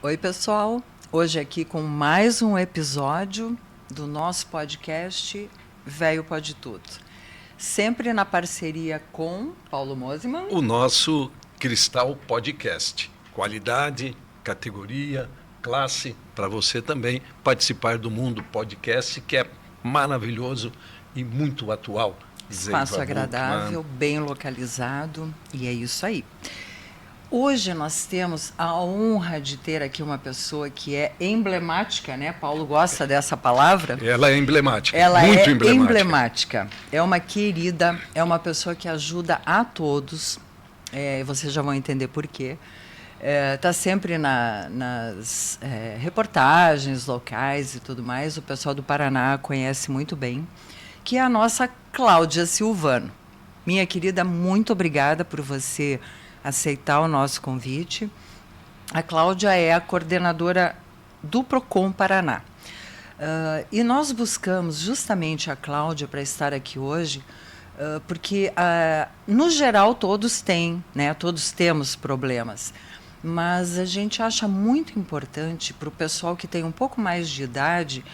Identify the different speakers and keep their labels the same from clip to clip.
Speaker 1: Oi, pessoal. Hoje aqui com mais um episódio do nosso podcast Velho Pode Tudo. Sempre na parceria com Paulo Mosiman.
Speaker 2: O nosso Cristal Podcast. Qualidade, categoria, classe, para você também participar do mundo podcast, que é maravilhoso e muito atual.
Speaker 1: Espaço agradável, bem localizado, e é isso aí. Hoje nós temos a honra de ter aqui uma pessoa que é emblemática, né? Paulo gosta dessa palavra.
Speaker 2: Ela é emblemática,
Speaker 1: ela
Speaker 2: muito
Speaker 1: é
Speaker 2: emblemática.
Speaker 1: É uma querida, é uma pessoa que ajuda a todos, vocês já vão entender por quê. Está sempre nas reportagens locais e tudo mais, o pessoal do Paraná conhece muito bem, que é a nossa Cláudia Silvano. Minha querida, muito obrigada por você aceitar o nosso convite. A Cláudia é a coordenadora do Procon Paraná. E nós buscamos justamente a Cláudia para estar aqui hoje, porque, no geral, todos têm, né? Todos temos problemas. Mas a gente acha muito importante para o pessoal que tem um pouco mais de idade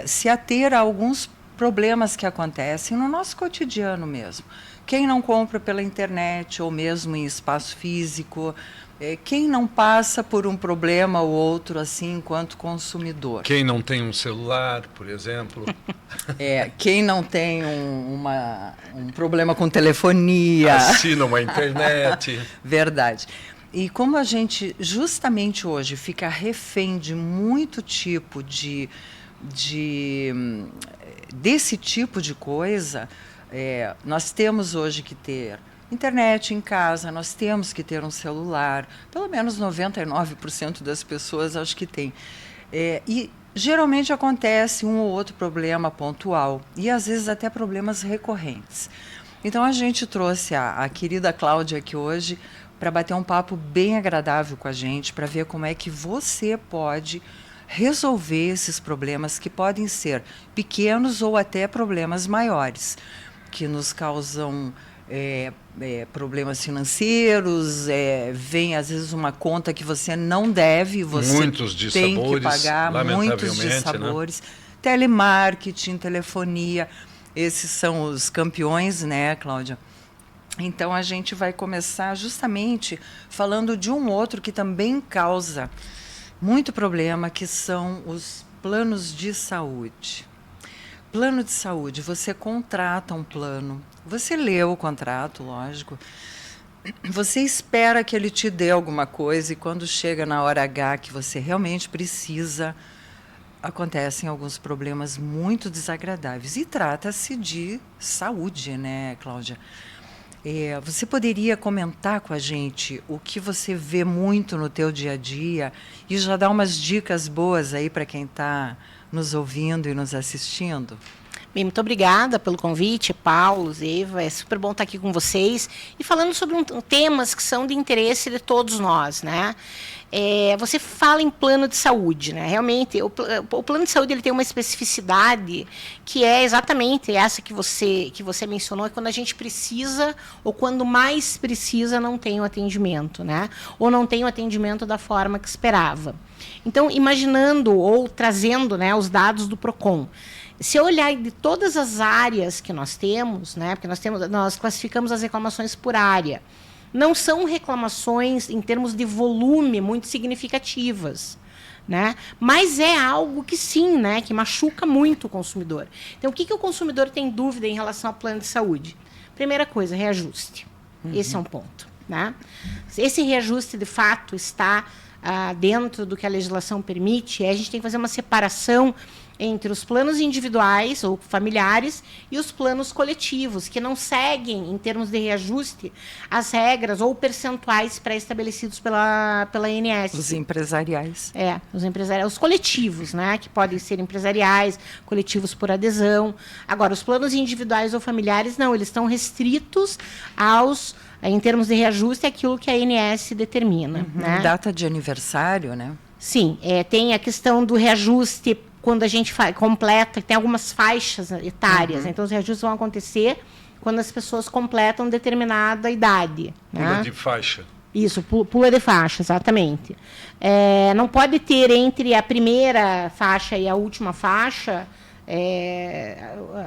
Speaker 1: se ater a alguns problemas que acontecem no nosso cotidiano mesmo. Quem não compra pela internet ou mesmo em espaço físico, quem não passa por um problema ou outro assim enquanto consumidor.
Speaker 2: Quem não tem um celular, por exemplo.
Speaker 1: Quem não tem um problema com telefonia.
Speaker 2: Assina uma internet.
Speaker 1: Verdade. E como a gente justamente hoje fica refém de muito tipo desse tipo de coisa, nós temos hoje que ter internet em casa, nós temos que ter um celular, pelo menos 99% das pessoas acho que tem. E geralmente acontece um ou outro problema pontual, e às vezes até problemas recorrentes. Então a gente trouxe a querida Cláudia aqui hoje para bater um papo bem agradável com a gente, para ver como é que você pode resolver esses problemas que podem ser pequenos ou até problemas maiores, que nos causam problemas financeiros, vem às vezes uma conta que você não deve, você tem que pagar, muitos dissabores, né? Telemarketing, telefonia, esses são os campeões, né, Cláudia? Então, a gente vai começar justamente falando de um outro que também causa muito problema, que são os planos de saúde. Plano de saúde, você contrata um plano, você lê o contrato, lógico, você espera que ele te dê alguma coisa e quando chega na hora H que você realmente precisa, acontecem alguns problemas muito desagradáveis. E trata-se de saúde, né, Cláudia? Você poderia comentar com a gente o que você vê muito no teu dia a dia e já dar umas dicas boas aí para quem está nos ouvindo e nos assistindo?
Speaker 3: Bem, muito obrigada pelo convite, Paulo, Eva. É super bom estar aqui com vocês e falando sobre temas que são de interesse de todos nós, né? Você fala em plano de saúde, né? Realmente, o plano de saúde ele tem uma especificidade que é exatamente essa que você mencionou, é quando a gente precisa ou quando mais precisa não tem o atendimento, né? Ou não tem o atendimento da forma que esperava. Então, imaginando ou trazendo, né, os dados do Procon, se eu olhar de todas as áreas que nós temos, né, porque nós classificamos as reclamações por área, não são reclamações em termos de volume muito significativas, né? Mas é algo que sim, né, que machuca muito o consumidor. Então, o que o consumidor tem dúvida em relação ao plano de saúde? Primeira coisa, reajuste. Esse é um ponto, né? Esse reajuste, de fato, está dentro do que a legislação permite. A gente tem que fazer uma separação entre os planos individuais ou familiares e os planos coletivos, que não seguem, em termos de reajuste, as regras ou percentuais pré-estabelecidos pela ANS.
Speaker 1: Os empresariais.
Speaker 3: Os coletivos, né, que podem ser empresariais, coletivos por adesão. Agora, os planos individuais ou familiares, não, eles estão restritos em termos de reajuste, aquilo que a ANS determina. Né?
Speaker 1: Data de aniversário, né?
Speaker 3: Sim, tem a questão do reajuste quando a gente completa, tem algumas faixas etárias, então os reajustes vão acontecer quando as pessoas completam determinada idade.
Speaker 2: Pula de faixa.
Speaker 3: Isso, pula de faixa, exatamente. Não pode ter entre a primeira faixa e a última faixa,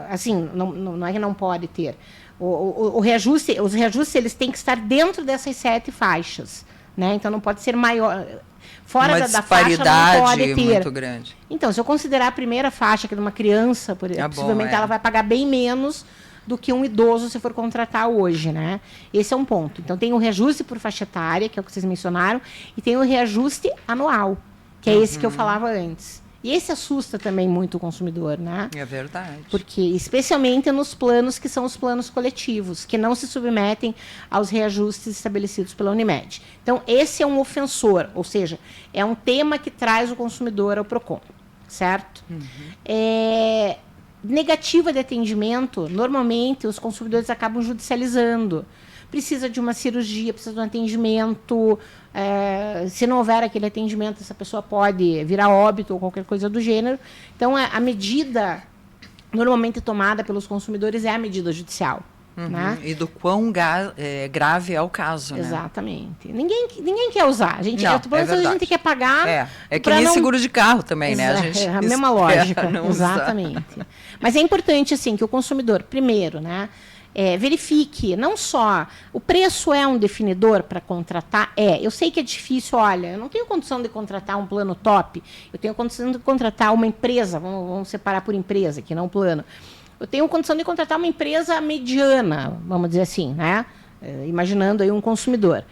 Speaker 3: assim, não é que não pode ter. Os reajustes eles têm que estar dentro dessas 7 faixas, né? Então não pode ser maior. Fora da faixa não pode ter.
Speaker 1: Muito grande.
Speaker 3: Então, se eu considerar a primeira faixa, que é de uma criança, possivelmente ela vai pagar bem menos do que um idoso se for contratar hoje, né? Esse é um ponto. Então, tem o reajuste por faixa etária, que é o que vocês mencionaram, e tem o reajuste anual, que é esse que eu falava antes. E esse assusta também muito o consumidor, né?
Speaker 1: É verdade.
Speaker 3: Porque, especialmente nos planos que são os planos coletivos, que não se submetem aos reajustes estabelecidos pela Unimed. Então, esse é um ofensor, ou seja, é um tema que traz o consumidor ao PROCON, certo? Negativa de atendimento, normalmente os consumidores acabam judicializando. Precisa de uma cirurgia, precisa de um atendimento. Se não houver aquele atendimento, essa pessoa pode virar óbito ou qualquer coisa do gênero. Então, a medida normalmente tomada pelos consumidores é a medida judicial. Né?
Speaker 1: E do quão grave é o caso, né?
Speaker 3: Exatamente. Ninguém quer usar. A gente quer pagar.
Speaker 1: É que nem seguro de carro também, né? A gente
Speaker 3: a mesma lógica. Exatamente. Mas é importante, assim, que o consumidor, primeiro, né? Verifique, não só o preço é um definidor para contratar, eu sei que é difícil, olha, eu não tenho condição de contratar um plano top, eu tenho condição de contratar uma empresa, vamos separar por empresa, que não plano, eu tenho condição de contratar uma empresa mediana, vamos dizer assim, né? Imaginando aí um consumidor.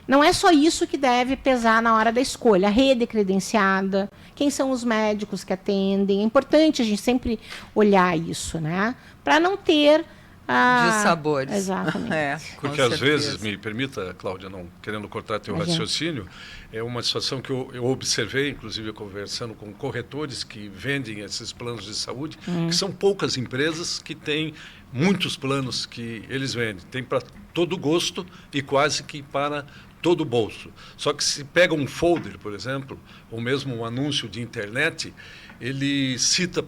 Speaker 3: Não é só isso que deve pesar na hora da escolha. A rede credenciada, quem são os médicos que atendem. É importante a gente sempre olhar isso, né? Para não ter
Speaker 1: dissabores.
Speaker 3: Exatamente.
Speaker 2: Porque às vezes, me permita, Cláudia, não querendo cortar teu raciocínio, é uma situação que eu observei, inclusive conversando com corretores que vendem esses planos de saúde, que são poucas empresas que têm muitos planos que eles vendem. Tem para todo gosto e quase que para todo bolso. Só que se pega um folder, por exemplo, ou mesmo um anúncio de internet, ele cita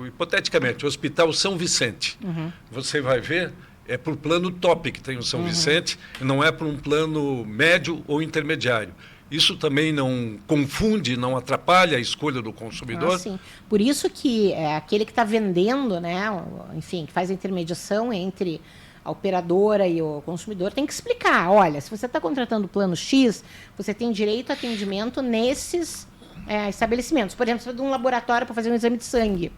Speaker 2: hipoteticamente, o Hospital São Vicente. Você vai ver, é para o plano top que tem o São Vicente, e não é para um plano médio ou intermediário. Isso também não confunde, não atrapalha a escolha do consumidor?
Speaker 3: Sim. Por isso que aquele que está vendendo, né, enfim, que faz a intermediação entre a operadora e o consumidor, tem que explicar, olha, se você está contratando o plano X, você tem direito a atendimento nesses estabelecimentos. Por exemplo, você vai de um laboratório para fazer um exame de sangue.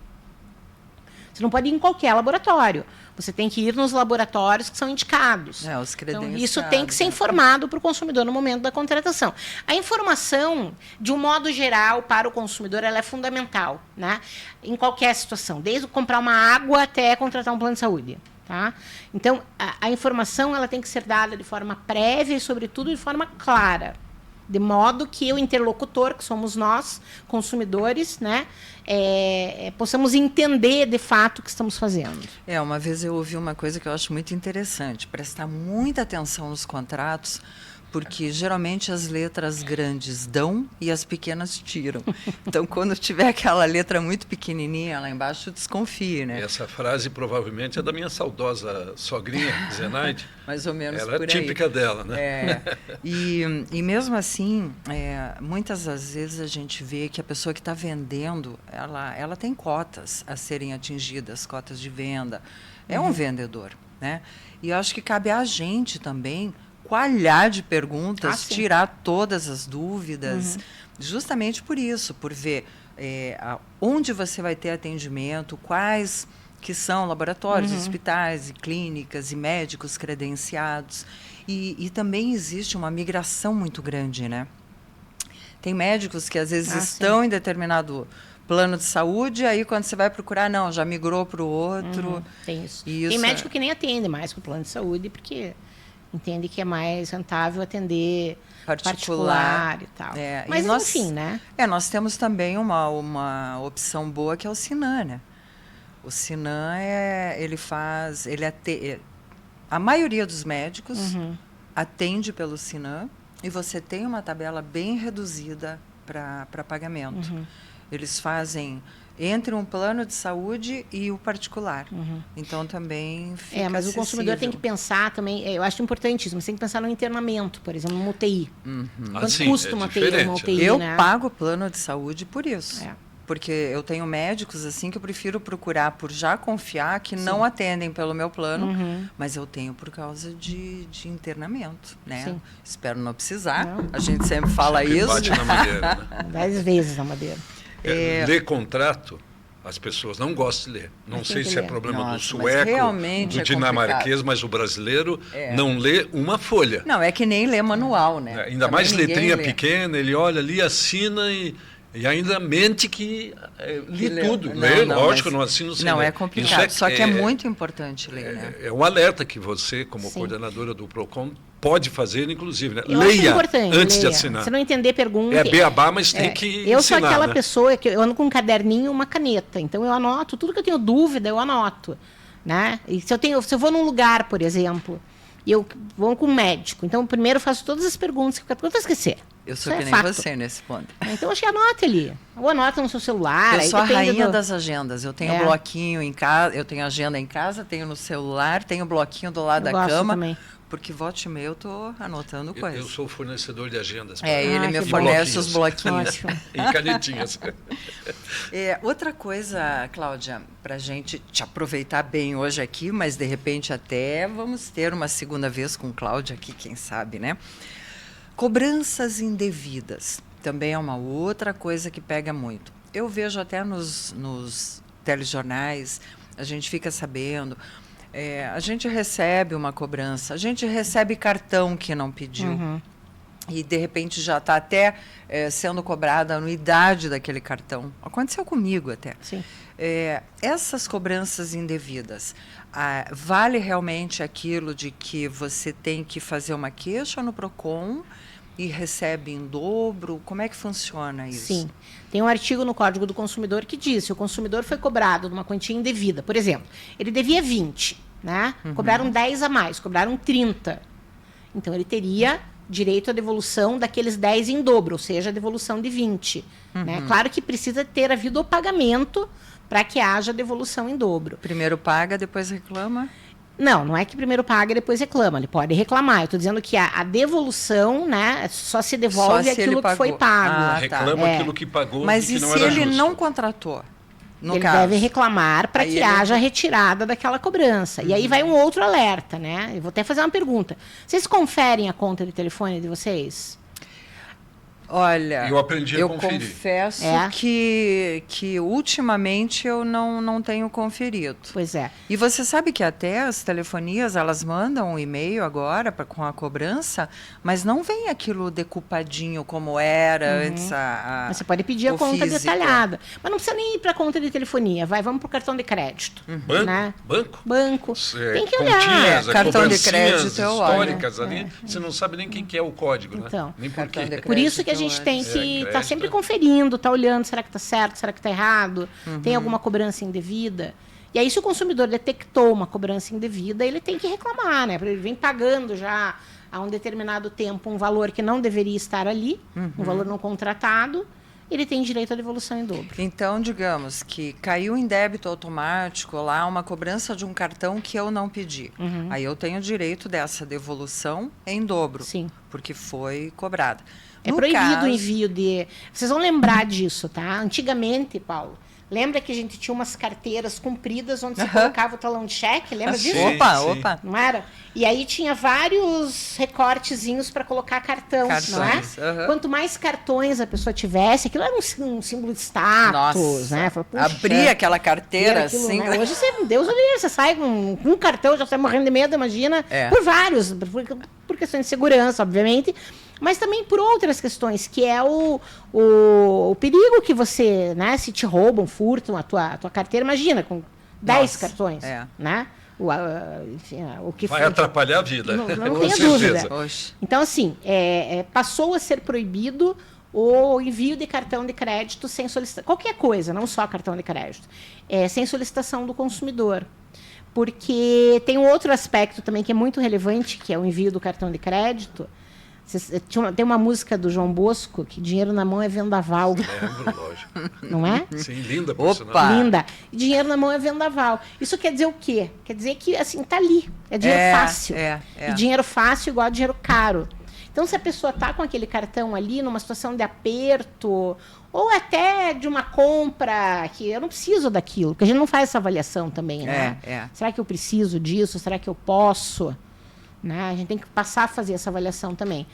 Speaker 3: Você não pode ir em qualquer laboratório. Você tem que ir nos laboratórios que são indicados.
Speaker 1: Os credenciados.
Speaker 3: Então, isso tem que ser informado para o consumidor no momento da contratação. A informação, de um modo geral, para o consumidor, ela é fundamental, né? Em qualquer situação, desde comprar uma água até contratar um plano de saúde. Tá? Então, a informação ela tem que ser dada de forma prévia e, sobretudo, de forma clara. De modo que o interlocutor, que somos nós, consumidores, né, possamos entender de fato o que estamos fazendo.
Speaker 1: Uma vez eu ouvi uma coisa que eu acho muito interessante, prestar muita atenção nos contratos, porque geralmente as letras grandes dão e as pequenas tiram. Então, quando tiver aquela letra muito pequenininha lá embaixo, desconfie, né?
Speaker 2: Essa frase provavelmente é da minha saudosa sogrinha, Zenaide.
Speaker 1: Mais ou menos
Speaker 2: ela
Speaker 1: por aí.
Speaker 2: Ela é típica dela, né?
Speaker 1: E mesmo assim, muitas das vezes a gente vê que a pessoa que está vendendo, ela tem cotas a serem atingidas, cotas de venda. É um vendedor, né? E eu acho que cabe a gente também coalhar de perguntas, tirar todas as dúvidas, justamente por isso, por ver onde você vai ter atendimento, quais que são laboratórios, hospitais, e clínicas e médicos credenciados. E também existe uma migração muito grande, né? Tem médicos que às vezes estão em determinado plano de saúde, aí quando você vai procurar, não, já migrou para o outro.
Speaker 3: Tem isso. Tem médico que nem atende mais para o plano de saúde, porque entende que é mais rentável atender particular e tal. Mas, enfim, né?
Speaker 1: Nós temos também uma opção boa, que é o Sinan, né? O Sinan, a maioria dos médicos atende pelo Sinan e você tem uma tabela bem reduzida para pagamento. Eles fazem entre um plano de saúde e o particular. Então, também fica
Speaker 3: mas o consumidor tem que pensar também, eu acho importante isso, mas tem que pensar no internamento, por exemplo, uma UTI. Quanto custa uma UTI,
Speaker 1: Eu
Speaker 3: né?
Speaker 1: pago plano de saúde por isso.
Speaker 3: É.
Speaker 1: Porque eu tenho médicos assim que eu prefiro procurar por já confiar que não atendem pelo meu plano, mas eu tenho por causa de internamento, né?
Speaker 3: Sim.
Speaker 1: Espero não precisar. A gente sempre fala isso.
Speaker 2: Bate na madeira, né?
Speaker 3: 10 vezes na madeira.
Speaker 2: Ler contrato, as pessoas não gostam de ler. Não sei se é problema do
Speaker 1: Nossa,
Speaker 2: sueco,
Speaker 1: realmente
Speaker 2: do
Speaker 1: é
Speaker 2: dinamarquês,
Speaker 1: complicado.
Speaker 2: mas o brasileiro não lê uma folha.
Speaker 1: Não, é que nem ler manual, né?
Speaker 2: Ainda
Speaker 1: Também
Speaker 2: mais
Speaker 1: ninguém
Speaker 2: letrinha
Speaker 1: lê.
Speaker 2: pequena, ele olha ali, assina e ainda mente que li
Speaker 1: leu.
Speaker 2: tudo.
Speaker 1: Não,
Speaker 2: Lê,
Speaker 1: não,
Speaker 2: lógico,
Speaker 1: mas
Speaker 2: não assino sem
Speaker 1: não,
Speaker 2: ler.
Speaker 1: é complicado. Só que é muito importante ler, né?
Speaker 2: É um alerta que você, como coordenadora do PROCON, pode fazer, inclusive. Né?
Speaker 3: Eu acho
Speaker 2: Leia
Speaker 3: importante,
Speaker 2: antes de
Speaker 3: leia.
Speaker 2: assinar.
Speaker 3: Se não entender, pergunte.
Speaker 2: É beabá, mas tem que
Speaker 3: Eu
Speaker 2: ensinar,
Speaker 3: sou aquela
Speaker 2: né?
Speaker 3: pessoa que eu ando com um caderninho e uma caneta. Então, eu anoto. Tudo que eu tenho dúvida, eu anoto. Né? E se eu vou num lugar, por exemplo, e eu vou com um médico, então, primeiro eu faço todas as perguntas que eu vou esquecer.
Speaker 1: Eu sou
Speaker 3: Isso
Speaker 1: que
Speaker 3: é
Speaker 1: nem
Speaker 3: fato.
Speaker 1: você nesse ponto.
Speaker 3: Então, acho que anote ali. Ou anota no seu celular.
Speaker 1: Eu
Speaker 3: aí
Speaker 1: sou a
Speaker 3: depende
Speaker 1: rainha
Speaker 3: do-
Speaker 1: das agendas. Eu tenho
Speaker 3: É.
Speaker 1: bloquinho em casa, eu tenho agenda em casa, tenho no celular, tenho bloquinho do lado
Speaker 3: Eu
Speaker 1: da
Speaker 3: gosto
Speaker 1: cama.
Speaker 3: também.
Speaker 1: Porque volte e meia eu tô anotando
Speaker 2: Eu
Speaker 1: coisas.
Speaker 2: sou fornecedor de agendas.
Speaker 1: Ele me
Speaker 3: que bom.
Speaker 1: fornece os bloquinhos.
Speaker 3: Ótimo.
Speaker 2: E canetinhas.
Speaker 1: Outra coisa, Cláudia, para a gente te aproveitar bem hoje aqui, mas de repente até vamos ter uma segunda vez com Cláudia aqui, quem sabe, né? Cobranças indevidas também é uma outra coisa que pega muito. Eu vejo até nos telejornais, a gente fica sabendo, a gente recebe uma cobrança, a gente recebe cartão que não pediu. E, de repente, já está até sendo cobrada a anuidade daquele cartão. Aconteceu comigo até.
Speaker 3: Sim.
Speaker 1: Essas cobranças indevidas, vale realmente aquilo de que você tem que fazer uma queixa no PROCON e recebe em dobro? Como é que funciona isso?
Speaker 3: Sim. Tem um artigo no Código do Consumidor que diz se o consumidor foi cobrado de uma quantia indevida, por exemplo, ele devia 20, né? Cobraram 10 a mais, cobraram 30. Então, ele teria direito à devolução daqueles 10 em dobro, ou seja, a devolução de 20. Né? Claro que precisa ter havido o pagamento para que haja devolução em dobro.
Speaker 1: Primeiro paga, depois reclama?
Speaker 3: Não é que primeiro paga e depois reclama. Ele pode reclamar. Eu estou dizendo que a devolução, né, só se devolve
Speaker 1: Só se
Speaker 3: aquilo
Speaker 1: ele
Speaker 3: que foi
Speaker 1: pagou.
Speaker 3: pago.
Speaker 1: Ah, tá.
Speaker 2: Reclama aquilo que pagou
Speaker 1: Mas
Speaker 2: e que
Speaker 1: e
Speaker 2: não
Speaker 1: se
Speaker 2: era
Speaker 1: ele
Speaker 2: justo.
Speaker 1: não contratou? No
Speaker 3: Ele
Speaker 1: caso?
Speaker 3: deve reclamar para
Speaker 1: Aí
Speaker 3: que
Speaker 1: ele-
Speaker 3: haja retirada daquela cobrança. E aí vai um outro alerta, né? Eu vou até fazer uma pergunta. Vocês conferem a conta de telefone de vocês?
Speaker 1: Olha,
Speaker 2: Eu aprendi a
Speaker 1: eu
Speaker 2: conferir.
Speaker 1: confesso
Speaker 3: É?
Speaker 1: que ultimamente eu não tenho conferido.
Speaker 3: Pois é.
Speaker 1: E você sabe que até as telefonias, elas mandam um e-mail agora com a cobrança, mas não vem aquilo decupadinho como era antes
Speaker 3: Mas você pode pedir a
Speaker 1: o
Speaker 3: conta
Speaker 1: físico.
Speaker 3: detalhada. Mas não precisa nem ir para a conta de telefonia. Vamos para o cartão de crédito.
Speaker 2: Banco?
Speaker 3: Né?
Speaker 2: Banco?
Speaker 3: Banco.
Speaker 2: É,
Speaker 3: Tem que olhar.
Speaker 2: continhas,
Speaker 1: Cartão de
Speaker 2: cobrancinhas
Speaker 1: crédito, eu olho.
Speaker 2: históricas ali, você não sabe nem quem que é o código,
Speaker 3: Então.
Speaker 2: né? Nem por
Speaker 1: Cartão
Speaker 2: quê.
Speaker 1: de
Speaker 3: Por isso que a
Speaker 1: Crédito,
Speaker 3: gente tem que estar
Speaker 2: crédito,
Speaker 3: sempre
Speaker 2: né?
Speaker 3: conferindo, estar olhando, será que está certo, será que está errado, tem alguma cobrança indevida. E aí, se o consumidor detectou uma cobrança indevida, ele tem que reclamar, né? Ele vem pagando já há um determinado tempo um valor que não deveria estar ali, um valor não contratado, ele tem direito à devolução em dobro.
Speaker 1: Então, digamos que caiu em débito automático lá uma cobrança de um cartão que eu não pedi. Aí eu tenho direito dessa devolução em dobro,
Speaker 3: Sim.
Speaker 1: porque foi cobrada.
Speaker 3: É
Speaker 1: No
Speaker 3: proibido
Speaker 1: caso-
Speaker 3: o envio de... Vocês vão lembrar disso, tá? Antigamente, Paulo, lembra que a gente tinha umas carteiras compridas onde você colocava o talão de cheque? Lembra disso?
Speaker 2: Sim,
Speaker 1: Opa,
Speaker 2: sim.
Speaker 1: opa.
Speaker 3: Não era? E aí tinha vários recortezinhos para colocar cartão, não é?
Speaker 1: Cartões, aham.
Speaker 3: Quanto mais cartões a pessoa tivesse, aquilo era um símbolo de status,
Speaker 1: Nossa,
Speaker 3: né? Fala, puxa,
Speaker 1: abria aquela carteira
Speaker 3: aquilo,
Speaker 1: assim.
Speaker 3: né? Hoje você, Deus o livre, você sai com um cartão, já sai morrendo de medo, imagina,
Speaker 1: É.
Speaker 3: por vários, por questões de segurança, obviamente, mas também por outras questões, que é o perigo que você, né, se te roubam, furtam a tua carteira, imagina, com 10
Speaker 1: Nossa,
Speaker 3: cartões, né? Enfim, o que
Speaker 2: Vai
Speaker 3: foi-
Speaker 2: atrapalhar a vida.
Speaker 3: Não
Speaker 2: Com
Speaker 3: tenha
Speaker 2: certeza.
Speaker 3: dúvida.
Speaker 1: Oxe.
Speaker 3: Então, assim, passou a ser proibido o envio de cartão de crédito sem solicitação. Qualquer coisa, não só cartão de crédito. Sem solicitação do consumidor. Porque tem um outro aspecto também que é muito relevante, que é o envio do cartão de crédito. Tem uma música do João Bosco, que dinheiro na mão é vendaval.
Speaker 2: Lembro, lógico.
Speaker 3: Não é?
Speaker 2: Sim, linda, por sinal.
Speaker 1: Opa!
Speaker 3: Linda. E dinheiro na mão é vendaval. Isso quer dizer o quê? Quer dizer que, assim, tá ali. É dinheiro fácil. E dinheiro fácil igual a dinheiro caro. Então, se a pessoa tá com aquele cartão ali, numa situação de aperto, ou até de uma compra que eu não preciso daquilo, porque a gente não faz essa avaliação também, né? Será que eu preciso disso? Será que eu posso? Né? A gente tem que passar a fazer essa avaliação também.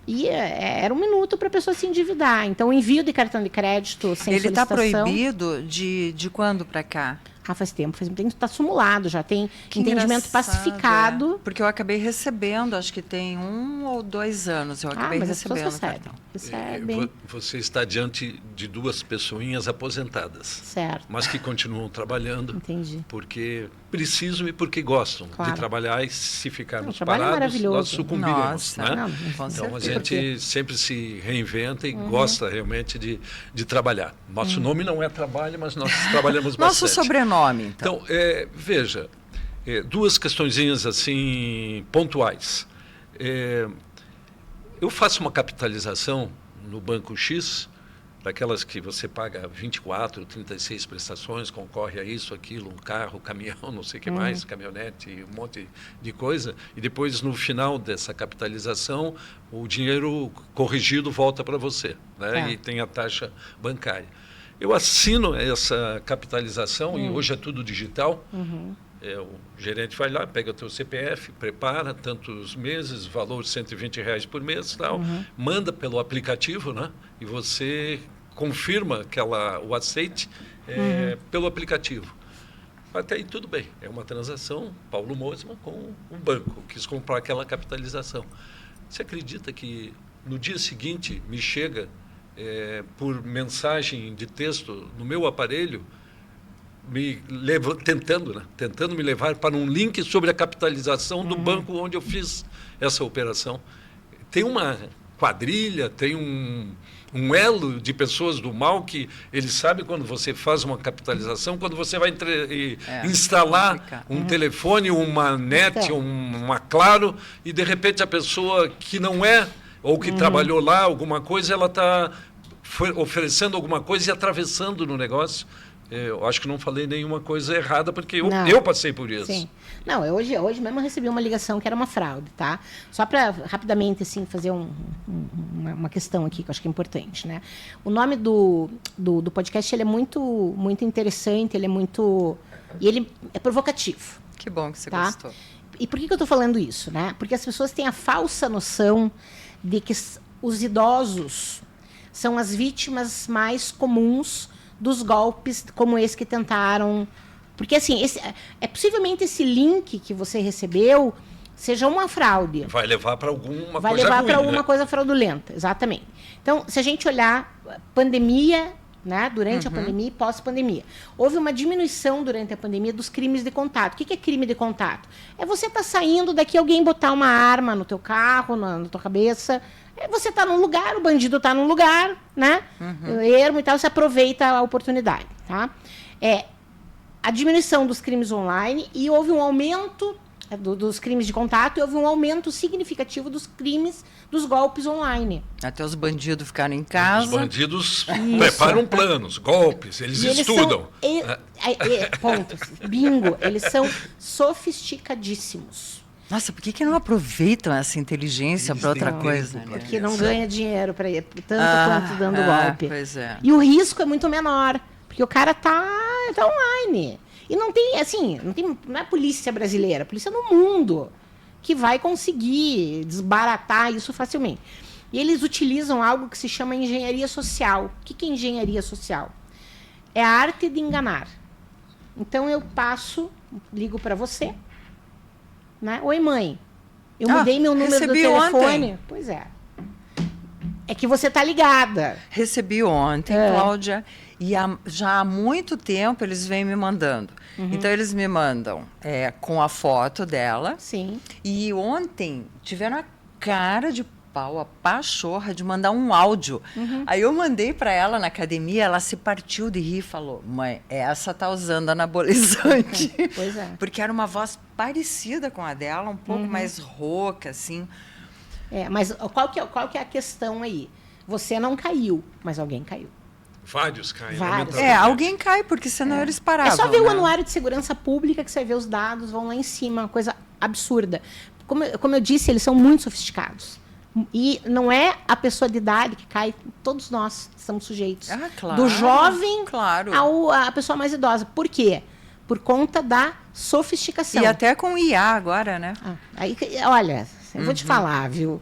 Speaker 3: E era 1 minuto para a pessoa se endividar. Então, o envio de cartão de crédito sem
Speaker 1: Ele está
Speaker 3: solicitação...
Speaker 1: proibido de quando para cá?
Speaker 3: Faz tempo. Está simulado, já tem
Speaker 1: Que
Speaker 3: entendimento pacificado.
Speaker 1: Porque eu acabei recebendo, acho que tem 1 ou 2 anos, eu acabei
Speaker 3: mas as pessoas
Speaker 1: recebendo.
Speaker 3: recebem.
Speaker 2: Você está diante de 2 pessoinhas aposentadas.
Speaker 3: Certo.
Speaker 2: Mas que continuam trabalhando.
Speaker 3: Entendi.
Speaker 2: Porque precisam e porque gostam de trabalhar, e se ficarmos parados, nós sucumbiremos.
Speaker 1: Nossa,
Speaker 2: né?
Speaker 3: Não,
Speaker 2: Então a gente sempre se reinventa e gosta realmente de trabalhar. Nosso nome não é trabalho, mas nós trabalhamos bastante.
Speaker 1: Nosso sobrenome, então.
Speaker 2: Então, veja, 2 questõezinhas assim pontuais. Eu faço uma capitalização no Banco X, daquelas que você paga 24, 36 prestações, concorre a isso, aquilo, um carro, caminhão, não sei o que mais, caminhonete, um monte de coisa, e depois, no final dessa capitalização, o dinheiro corrigido volta para você, né? E tem a taxa bancária. Eu assino essa capitalização, e hoje é tudo digital. O gerente vai lá, pega o teu CPF, prepara tantos meses, valor R$120 por mês, tal, manda pelo aplicativo, né? E você confirma o aceite pelo aplicativo. Até aí tudo bem, é uma transação Paulo Mosman com um banco, quis comprar aquela capitalização. Você acredita que no dia seguinte me chega por mensagem de texto no meu aparelho, tentando me levar para um link sobre a capitalização do banco onde eu fiz essa operação? Tem uma quadrilha, tem um elo de pessoas do mal que eles sabem quando você faz uma capitalização, quando você vai instalar um telefone, uma net, uma Claro, e de repente a pessoa que não é, ou que trabalhou lá, alguma coisa, ela está oferecendo alguma coisa e atravessando no negócio. Eu acho que não falei nenhuma coisa errada, porque eu passei por isso.
Speaker 3: Sim. Não, hoje mesmo eu recebi uma ligação que era uma fraude, tá? Só para rapidamente assim, fazer uma questão aqui que eu acho que é importante, né? O nome do podcast ele é muito, muito interessante, ele é muito... E ele é provocativo.
Speaker 1: Que bom que você
Speaker 3: tá?
Speaker 1: gostou.
Speaker 3: E por que eu estou falando isso, né? Porque as pessoas têm a falsa noção de que os idosos são as vítimas mais comuns dos golpes como esse que tentaram... Porque, assim, possivelmente esse link que você recebeu seja uma fraude.
Speaker 2: Vai levar para alguma coisa
Speaker 3: Vai levar para alguma
Speaker 2: né?
Speaker 3: coisa fraudulenta, exatamente. Então, se a gente olhar pandemia, né, durante a pandemia e pós-pandemia, houve uma diminuição durante a pandemia dos crimes de contato. O que é crime de contato? É você estar saindo daqui, alguém botar uma arma no teu carro, na tua cabeça... Você está num lugar, o bandido está num lugar, né? Ermo e tal, você aproveita a oportunidade, tá? A diminuição dos crimes online e houve um aumento dos crimes de contato e houve um aumento significativo dos crimes, dos golpes online.
Speaker 1: Até os bandidos ficaram em casa.
Speaker 2: Os bandidos preparam planos, golpes, eles estudam.
Speaker 3: Ponto. Bingo. Eles são sofisticadíssimos.
Speaker 1: Nossa, por que não aproveitam essa inteligência para outra coisa? Né?
Speaker 3: Porque não ganha dinheiro para tanto quanto dando golpe.
Speaker 1: Pois é.
Speaker 3: E o risco é muito menor, porque o cara tá online. E não tem, assim, não é a polícia brasileira, a polícia no mundo que vai conseguir desbaratar isso facilmente. E eles utilizam algo que se chama engenharia social. O que é engenharia social? É a arte de enganar. Então eu ligo para você, né? Oi, mãe. Eu mudei meu número do telefone. Ontem. Pois é. É que você tá ligada.
Speaker 1: Recebi ontem, Cláudia, e já há muito tempo eles vêm me mandando. Então, eles me mandam com a foto dela.
Speaker 3: Sim.
Speaker 1: E ontem tiveram a cara de pau, a pachorra de mandar um áudio. Aí eu mandei para ela na academia, ela se partiu de rir e falou: mãe, essa tá usando anabolizante.
Speaker 3: Pois é.
Speaker 1: Porque era uma voz parecida com a dela, um pouco mais rouca, assim.
Speaker 3: Mas qual que é a questão aí? Você não caiu, mas alguém caiu.
Speaker 2: Vários caem.
Speaker 3: Vários.
Speaker 1: Alguém cai, porque senão eles paravam.
Speaker 3: É só ver
Speaker 1: né?
Speaker 3: o Anuário de Segurança Pública que você vê os dados, vão lá em cima, uma coisa absurda. Como eu disse, eles são muito sofisticados. E não é a pessoa de idade que cai, todos nós estamos sujeitos.
Speaker 1: Claro,
Speaker 3: do jovem
Speaker 1: claro.
Speaker 3: à pessoa mais idosa. Por quê? Por conta da sofisticação.
Speaker 1: E até com IA agora, né?
Speaker 3: Aí, olha, eu vou te falar, viu?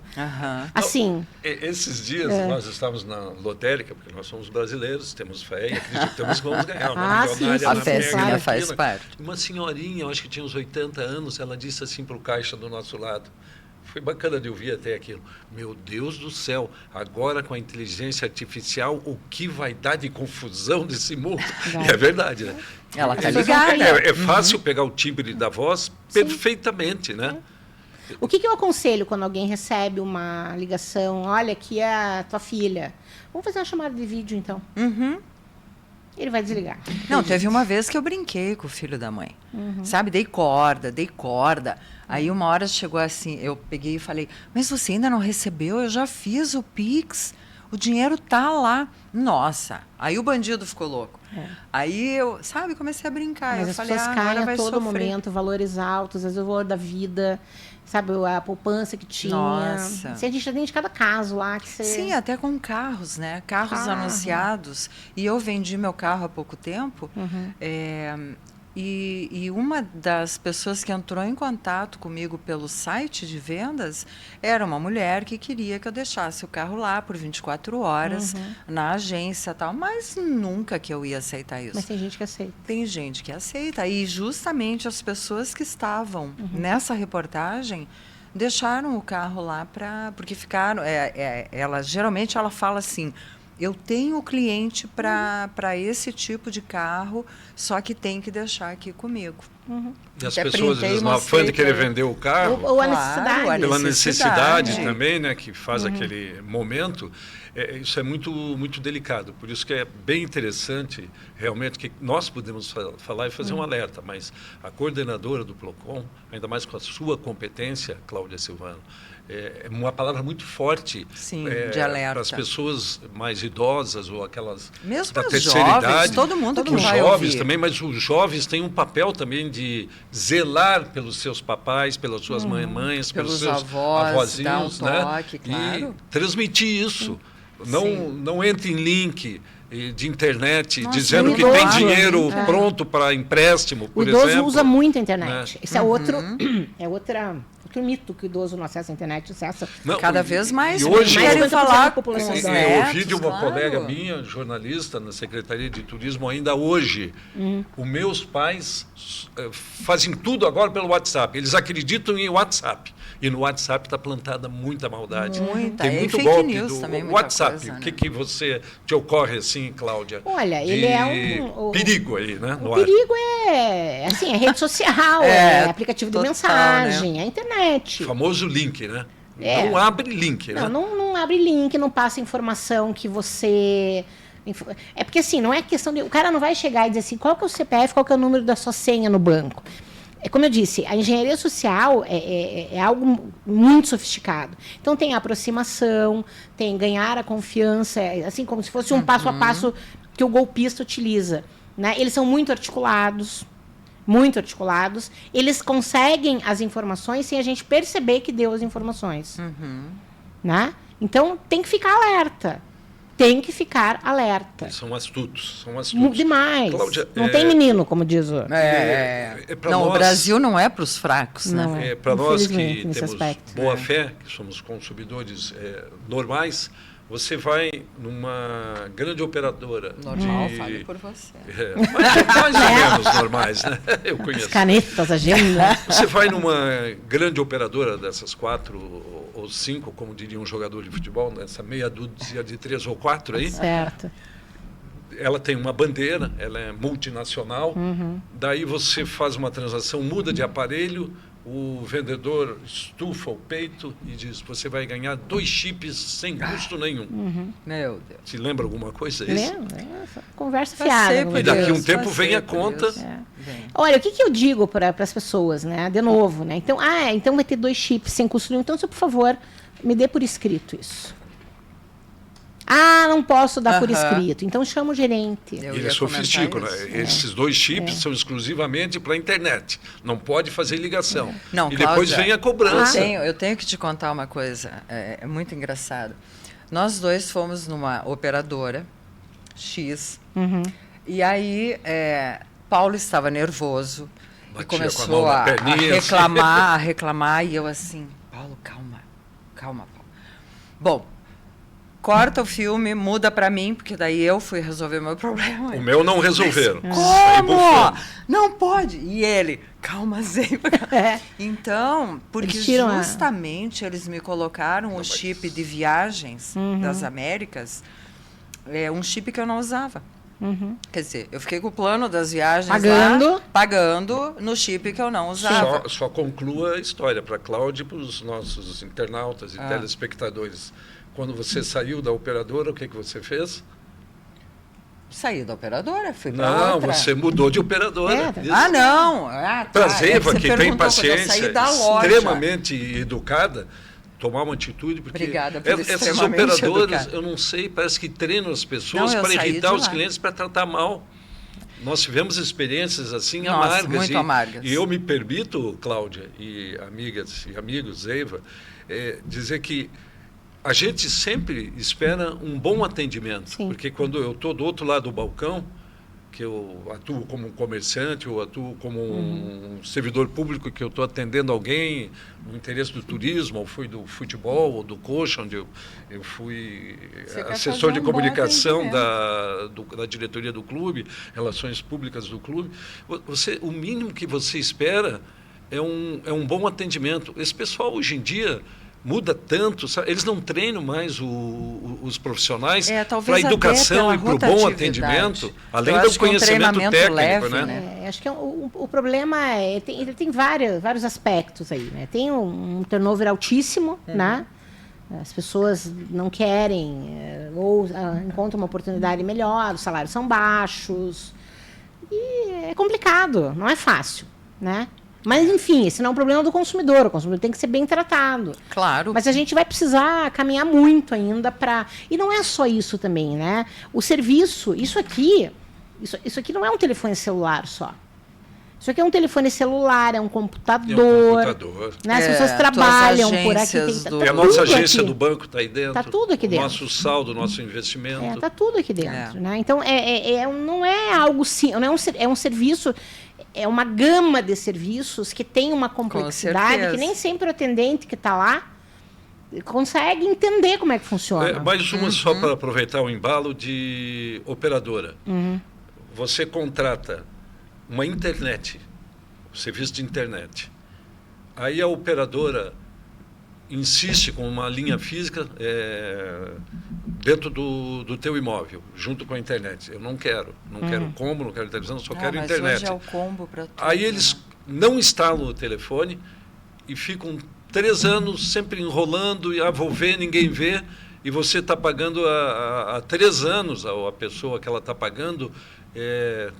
Speaker 3: Assim...
Speaker 2: Esses dias nós estávamos na lotérica, porque nós somos brasileiros, temos fé e acreditamos que vamos ganhar.
Speaker 3: Sim,
Speaker 1: a festinha faz parte.
Speaker 2: Uma senhorinha, eu acho que tinha uns 80 anos, ela disse assim para o caixa do nosso lado. Foi bacana de ouvir até aquilo. Meu Deus do céu, agora com a inteligência artificial, o que vai dar de confusão desse mundo? É verdade, né?
Speaker 1: Ela está ligada.
Speaker 2: É fácil pegar o timbre da voz perfeitamente, né?
Speaker 3: O que eu aconselho quando alguém recebe uma ligação? Olha, aqui é a tua filha. Vamos fazer uma chamada de vídeo, então. Ele vai desligar.
Speaker 1: Não, teve uma vez que eu brinquei com o filho da mãe. Sabe? Dei corda. Aí uma hora chegou assim, eu peguei e falei, mas você ainda não recebeu? Eu já fiz o Pix. O dinheiro tá lá. Nossa. Aí o bandido ficou louco. Aí eu, comecei a brincar.
Speaker 3: Mas
Speaker 1: eu
Speaker 3: as
Speaker 1: falei,
Speaker 3: pessoas caem
Speaker 1: agora
Speaker 3: a
Speaker 1: vai
Speaker 3: todo
Speaker 1: sofrer.
Speaker 3: momento, valores altos, às vezes o valor da vida, sabe, a poupança que tinha.
Speaker 1: Nossa.
Speaker 3: Assim, a gente já tem de cada caso lá que você...
Speaker 1: Sim, até com carros, né? Carros anunciados. E eu vendi meu carro há pouco tempo. E uma das pessoas que entrou em contato comigo pelo site de vendas era uma mulher que queria que eu deixasse o carro lá por 24 horas na agência e tal, mas nunca que eu ia aceitar isso.
Speaker 3: Mas tem gente que aceita.
Speaker 1: Tem gente que aceita. E justamente as pessoas que estavam nessa reportagem deixaram o carro lá porque ficaram... geralmente ela fala assim... Eu tenho cliente para esse tipo de carro, só que tem que deixar aqui comigo.
Speaker 2: E as
Speaker 1: Até
Speaker 2: pessoas, às
Speaker 1: printei,
Speaker 2: vezes, no afã de querer vender o carro,
Speaker 3: Ou a necessidade.
Speaker 2: pela necessidade também, né, que faz aquele momento, isso é muito, muito delicado. Por isso que é bem interessante, realmente, que nós podemos falar e fazer um alerta, mas a coordenadora do PLOCON, ainda mais com a sua competência, Cláudia Silvano, é uma palavra muito forte
Speaker 1: de alerta.
Speaker 2: para as pessoas mais idosas ou aquelas
Speaker 1: mesmo
Speaker 2: da
Speaker 1: os
Speaker 2: terceira
Speaker 1: jovens,
Speaker 2: idade.
Speaker 1: todo mundo que
Speaker 2: os
Speaker 1: vai
Speaker 2: jovens
Speaker 1: ouvir.
Speaker 2: também, mas os jovens têm um papel também de zelar pelos seus papais, pelas suas mães, pelos seus
Speaker 1: avós, dar um
Speaker 2: avózinhos,
Speaker 1: toque,
Speaker 2: né?
Speaker 1: claro.
Speaker 2: E transmitir isso. Não entre em link de internet dizendo que tem dinheiro pronto para empréstimo, por exemplo.
Speaker 3: O idoso usa muito a internet. Isso é outro mito que o idoso não acessa a internet, acessa
Speaker 1: cada vez mais.
Speaker 2: E hoje
Speaker 1: querem falar
Speaker 3: com população
Speaker 1: os
Speaker 3: idosa.
Speaker 2: eu
Speaker 1: netos,
Speaker 2: ouvi de uma
Speaker 1: claro.
Speaker 2: colega minha, jornalista na Secretaria de Turismo, ainda hoje. Os meus pais fazem tudo agora pelo WhatsApp. Eles acreditam em WhatsApp. E no WhatsApp está plantada muita maldade.
Speaker 1: Muita.
Speaker 2: Tem
Speaker 1: E
Speaker 2: muito
Speaker 1: fake
Speaker 2: golpe
Speaker 1: news
Speaker 2: do
Speaker 1: também, muita
Speaker 2: WhatsApp.
Speaker 1: coisa,
Speaker 2: O
Speaker 1: né?
Speaker 2: que você te ocorre assim, Cláudia?
Speaker 3: Olha,
Speaker 2: de
Speaker 3: ele é
Speaker 2: perigo aí, né?
Speaker 3: O perigo é rede social, é aplicativo de
Speaker 1: total,
Speaker 3: mensagem, é internet.
Speaker 2: O famoso link, né?
Speaker 3: É.
Speaker 2: Não abre link, né?
Speaker 3: Não abre link, não passa informação que você... É porque assim, não é questão de... O cara não vai chegar e dizer assim, qual que é o CPF, qual que é o número da sua senha no banco. É como eu disse, a engenharia social é algo muito sofisticado. Então tem a aproximação, tem ganhar a confiança, assim como se fosse um passo a passo que o golpista utiliza. Né? Eles são muito articulados, eles conseguem as informações sem a gente perceber que deu as informações. Né? Então tem que ficar alerta.
Speaker 2: São astutos.
Speaker 3: Demais.
Speaker 2: Cláudia,
Speaker 3: não tem menino, como diz o...
Speaker 1: Não, o Brasil não é para os fracos, né?
Speaker 3: Não é.
Speaker 2: Para nós que
Speaker 3: Infelizmente,
Speaker 2: temos
Speaker 3: nesse aspecto.
Speaker 2: boa fé, que somos consumidores normais, você vai numa grande operadora.
Speaker 1: Normal, fale por você.
Speaker 2: Mais ou menos normais, né? Eu conheço.
Speaker 3: As canetas, agenda.
Speaker 2: Você vai numa grande operadora dessas 4 ou 5, como diria um jogador de futebol, nessa meia dúzia de 3 ou 4 aí.
Speaker 3: Certo.
Speaker 2: Ela tem uma bandeira, ela é multinacional. Daí você faz uma transação, muda de aparelho, o vendedor estufa o peito e diz, você vai ganhar 2 chips sem custo nenhum.
Speaker 1: Meu Deus.
Speaker 2: Te lembra alguma coisa isso?
Speaker 3: Lembra? Conversa
Speaker 1: Passei
Speaker 3: fiada.
Speaker 1: por
Speaker 2: E daqui a um
Speaker 1: isso,
Speaker 2: tempo
Speaker 1: passei
Speaker 2: vem a
Speaker 1: por
Speaker 2: conta.
Speaker 1: isso.
Speaker 3: Olha, o que eu digo para as pessoas, né? De novo, né? Então vai ter 2 chips sem custo nenhum. Então, por favor, me dê por escrito isso. Ah, não posso dar por escrito. Então chama o gerente.
Speaker 2: Eles sofisticam, né? Esses 2 chips são exclusivamente para a internet. Não pode fazer ligação.
Speaker 1: Não,
Speaker 2: e
Speaker 1: Cláudia,
Speaker 2: depois vem a cobrança.
Speaker 1: Eu tenho que te contar uma coisa. É muito engraçado. Nós 2 fomos numa operadora X. E aí, Paulo estava nervoso.
Speaker 2: Batia
Speaker 1: E começou a reclamar. E eu assim, Paulo, calma, Paulo. Bom, corta o filme, muda para mim, porque daí eu fui resolver meu problema.
Speaker 2: O meu não resolveram.
Speaker 1: Como? Não pode. E ele, calma, Zeiva. Então, porque justamente eles me colocaram o chip de viagens das Américas, um chip que eu não usava. Quer dizer, eu fiquei com o plano das viagens pagando no chip que eu não usava.
Speaker 2: Só conclua a história para a Cláudia e para os nossos internautas e telespectadores. Quando você saiu da operadora, o que você fez?
Speaker 1: Saí da operadora, fui para outra.
Speaker 2: Não, você mudou de operadora.
Speaker 1: Não.
Speaker 2: Para a Zeiva, que tem paciência, extremamente
Speaker 1: loja.
Speaker 2: Educada, tomar uma atitude, porque
Speaker 1: Obrigada,
Speaker 2: essas operadoras, eu não sei, parece que treinam as pessoas para irritar os clientes, para tratar mal. Nós tivemos experiências assim amargas.
Speaker 1: Muito amargas.
Speaker 2: E eu me permito, Cláudia, e amigas e amigos, Zeiva, dizer que a gente sempre espera um bom atendimento.
Speaker 3: Sim.
Speaker 2: Porque quando eu estou do outro lado do balcão, que eu atuo como um comerciante, ou atuo como um servidor público, que eu estou atendendo alguém no interesse do turismo, ou fui do futebol, ou do coxa, onde eu fui assessor de comunicação da diretoria do clube, relações públicas do clube. O mínimo que você espera é um bom atendimento. Esse pessoal, hoje em dia, muda tanto, sabe? Eles não treinam mais os profissionais para a educação e para o bom atendimento, além do conhecimento técnico. Né?
Speaker 3: Acho que o problema ele tem vários aspectos aí. Né? Tem um turnover altíssimo, né? As pessoas não querem ou encontram uma oportunidade melhor, os salários são baixos. E é complicado, não é fácil, né? Mas, enfim, esse não é um problema do consumidor. O consumidor tem que ser bem tratado.
Speaker 1: Claro.
Speaker 3: Mas a gente vai precisar caminhar muito ainda para... E não é só isso também, né? O serviço, isso aqui não é um telefone celular só. Isso aqui é um telefone celular, é um computador. Né? As pessoas trabalham por aqui.
Speaker 2: E a nossa agência do banco está aí dentro.
Speaker 3: Está tudo aqui dentro.
Speaker 2: Nosso saldo, nosso investimento.
Speaker 3: Está tudo aqui dentro. Né? Então, não é algo... É um serviço... É uma gama de serviços que tem uma complexidade que nem sempre o atendente que está lá consegue entender como é que funciona.
Speaker 2: Mais uma só para aproveitar o embalo de operadora. Você contrata uma internet, um serviço de internet. Aí a operadora insiste com uma linha física dentro do teu imóvel, junto com a internet. Eu não quero combo, não quero televisão, só quero internet.
Speaker 1: Hoje é o combo para tudo.
Speaker 2: Aí eles não instalam o telefone e ficam 3 anos sempre enrolando, e vou ver, ninguém vê, e você está pagando há 3 anos, a pessoa que ela está pagando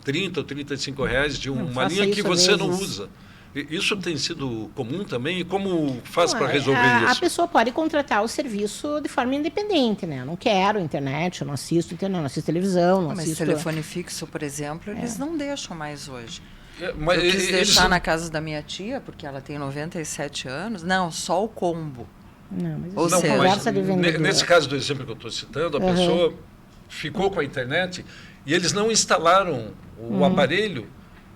Speaker 2: 30 ou 35 reais de uma linha que você não usa. Isso tem sido comum também? E como faz para resolver isso?
Speaker 3: A pessoa pode contratar o serviço de forma independente, né? Eu não quero internet, eu não assisto internet, não assisto televisão, não assisto...
Speaker 1: Mas telefone fixo, por exemplo, eles não deixam mais hoje. Mas eu quis deixar na casa da minha tia, porque ela tem 97 anos. Não, só o combo.
Speaker 3: Não, conversa de vendedor.
Speaker 2: Nesse caso do exemplo que eu estou citando, a pessoa ficou com a internet e eles não instalaram o aparelho.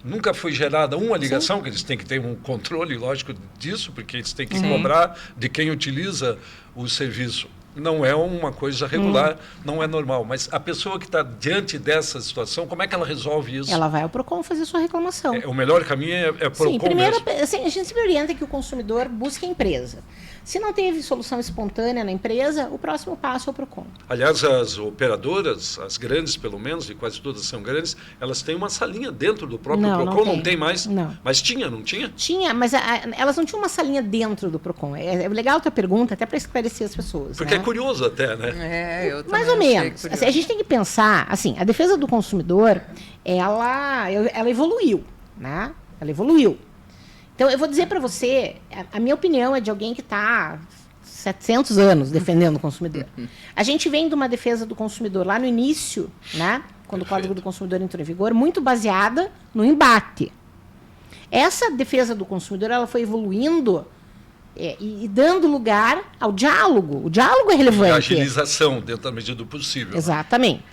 Speaker 2: Nunca foi gerada uma ligação, que eles têm que ter um controle, lógico, disso, porque eles têm que cobrar de quem utiliza o serviço. Não é uma coisa regular, não é normal. Mas a pessoa que está diante dessa situação, como é que ela resolve isso?
Speaker 3: Ela vai ao PROCON fazer sua reclamação.
Speaker 2: O melhor caminho é PROCON.
Speaker 3: Sim, primeiro, assim, a gente sempre orienta que o consumidor busque a empresa. Se não teve solução espontânea na empresa, o próximo passo é o PROCON.
Speaker 2: Aliás, as operadoras, as grandes pelo menos, e quase todas são grandes, elas têm uma salinha dentro do próprio PROCON, não tem mais?
Speaker 3: Não.
Speaker 2: Mas tinha, não tinha?
Speaker 3: Tinha, mas elas não tinham uma salinha dentro do PROCON. É legal a tua pergunta, até para esclarecer as pessoas.
Speaker 2: Porque é curioso até, né?
Speaker 1: Eu
Speaker 3: mais ou menos. Assim, a gente tem que pensar, assim, a defesa do consumidor, ela evoluiu, né? Ela evoluiu. Então, eu vou dizer para você, a minha opinião é de alguém que está 700 anos defendendo o consumidor. A gente vem de uma defesa do consumidor lá no início, né, quando o Código do Consumidor entrou em vigor, muito baseada no embate. Essa defesa do consumidor ela foi evoluindo e dando lugar ao diálogo. O diálogo é relevante.
Speaker 2: E a agilização dentro da medida do possível.
Speaker 3: Exatamente.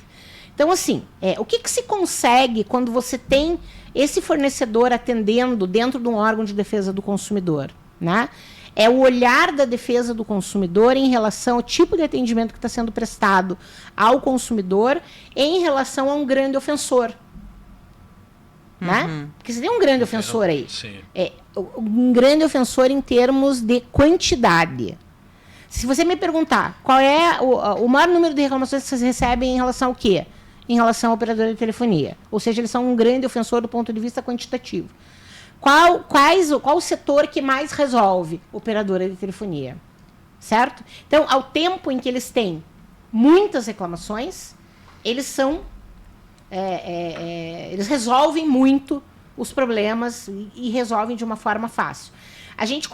Speaker 3: Então, assim, o que se consegue quando você tem esse fornecedor atendendo dentro de um órgão de defesa do consumidor, né? É o olhar da defesa do consumidor em relação ao tipo de atendimento que está sendo prestado ao consumidor em relação a um grande ofensor. Né? Porque você tem um grande ofensor aí.
Speaker 2: Sim.
Speaker 3: Um grande ofensor em termos de quantidade. Se você me perguntar qual é o maior número de reclamações que vocês recebem em relação ao quê? Em relação ao operador de telefonia. Ou seja, eles são um grande ofensor do ponto de vista quantitativo. Qual o setor que mais resolve? Operadora de telefonia. Certo? Então, ao tempo em que eles têm muitas reclamações, eles são... eles resolvem muito os problemas e resolvem de uma forma fácil. A gente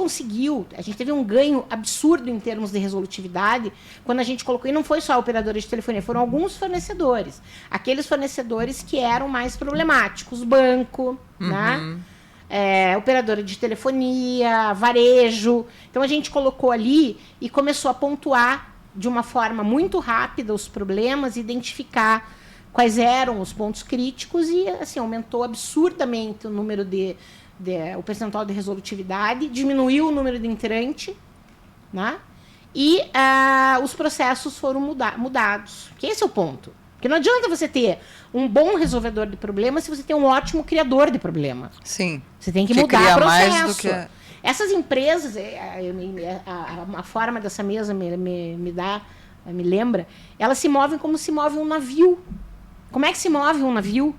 Speaker 3: teve um ganho absurdo em termos de resolutividade quando a gente colocou, e não foi só a operadora de telefonia, foram alguns fornecedores. Aqueles fornecedores que eram mais problemáticos, banco, né? Operadora de telefonia, varejo. Então, a gente colocou ali e começou a pontuar de uma forma muito rápida os problemas, identificar quais eram os pontos críticos e, assim, aumentou absurdamente o número o percentual de resolutividade, diminuiu o número de entrante, né? E os processos foram mudados. Que esse é o ponto. Porque não adianta você ter um bom resolvedor de problemas se você tem um ótimo criador de problema.
Speaker 1: Sim.
Speaker 3: Você tem que mudar o processo.
Speaker 1: Mais do que...
Speaker 3: Essas empresas, a forma dessa mesa me lembra, elas se movem como se move um navio. Como é que se move um navio?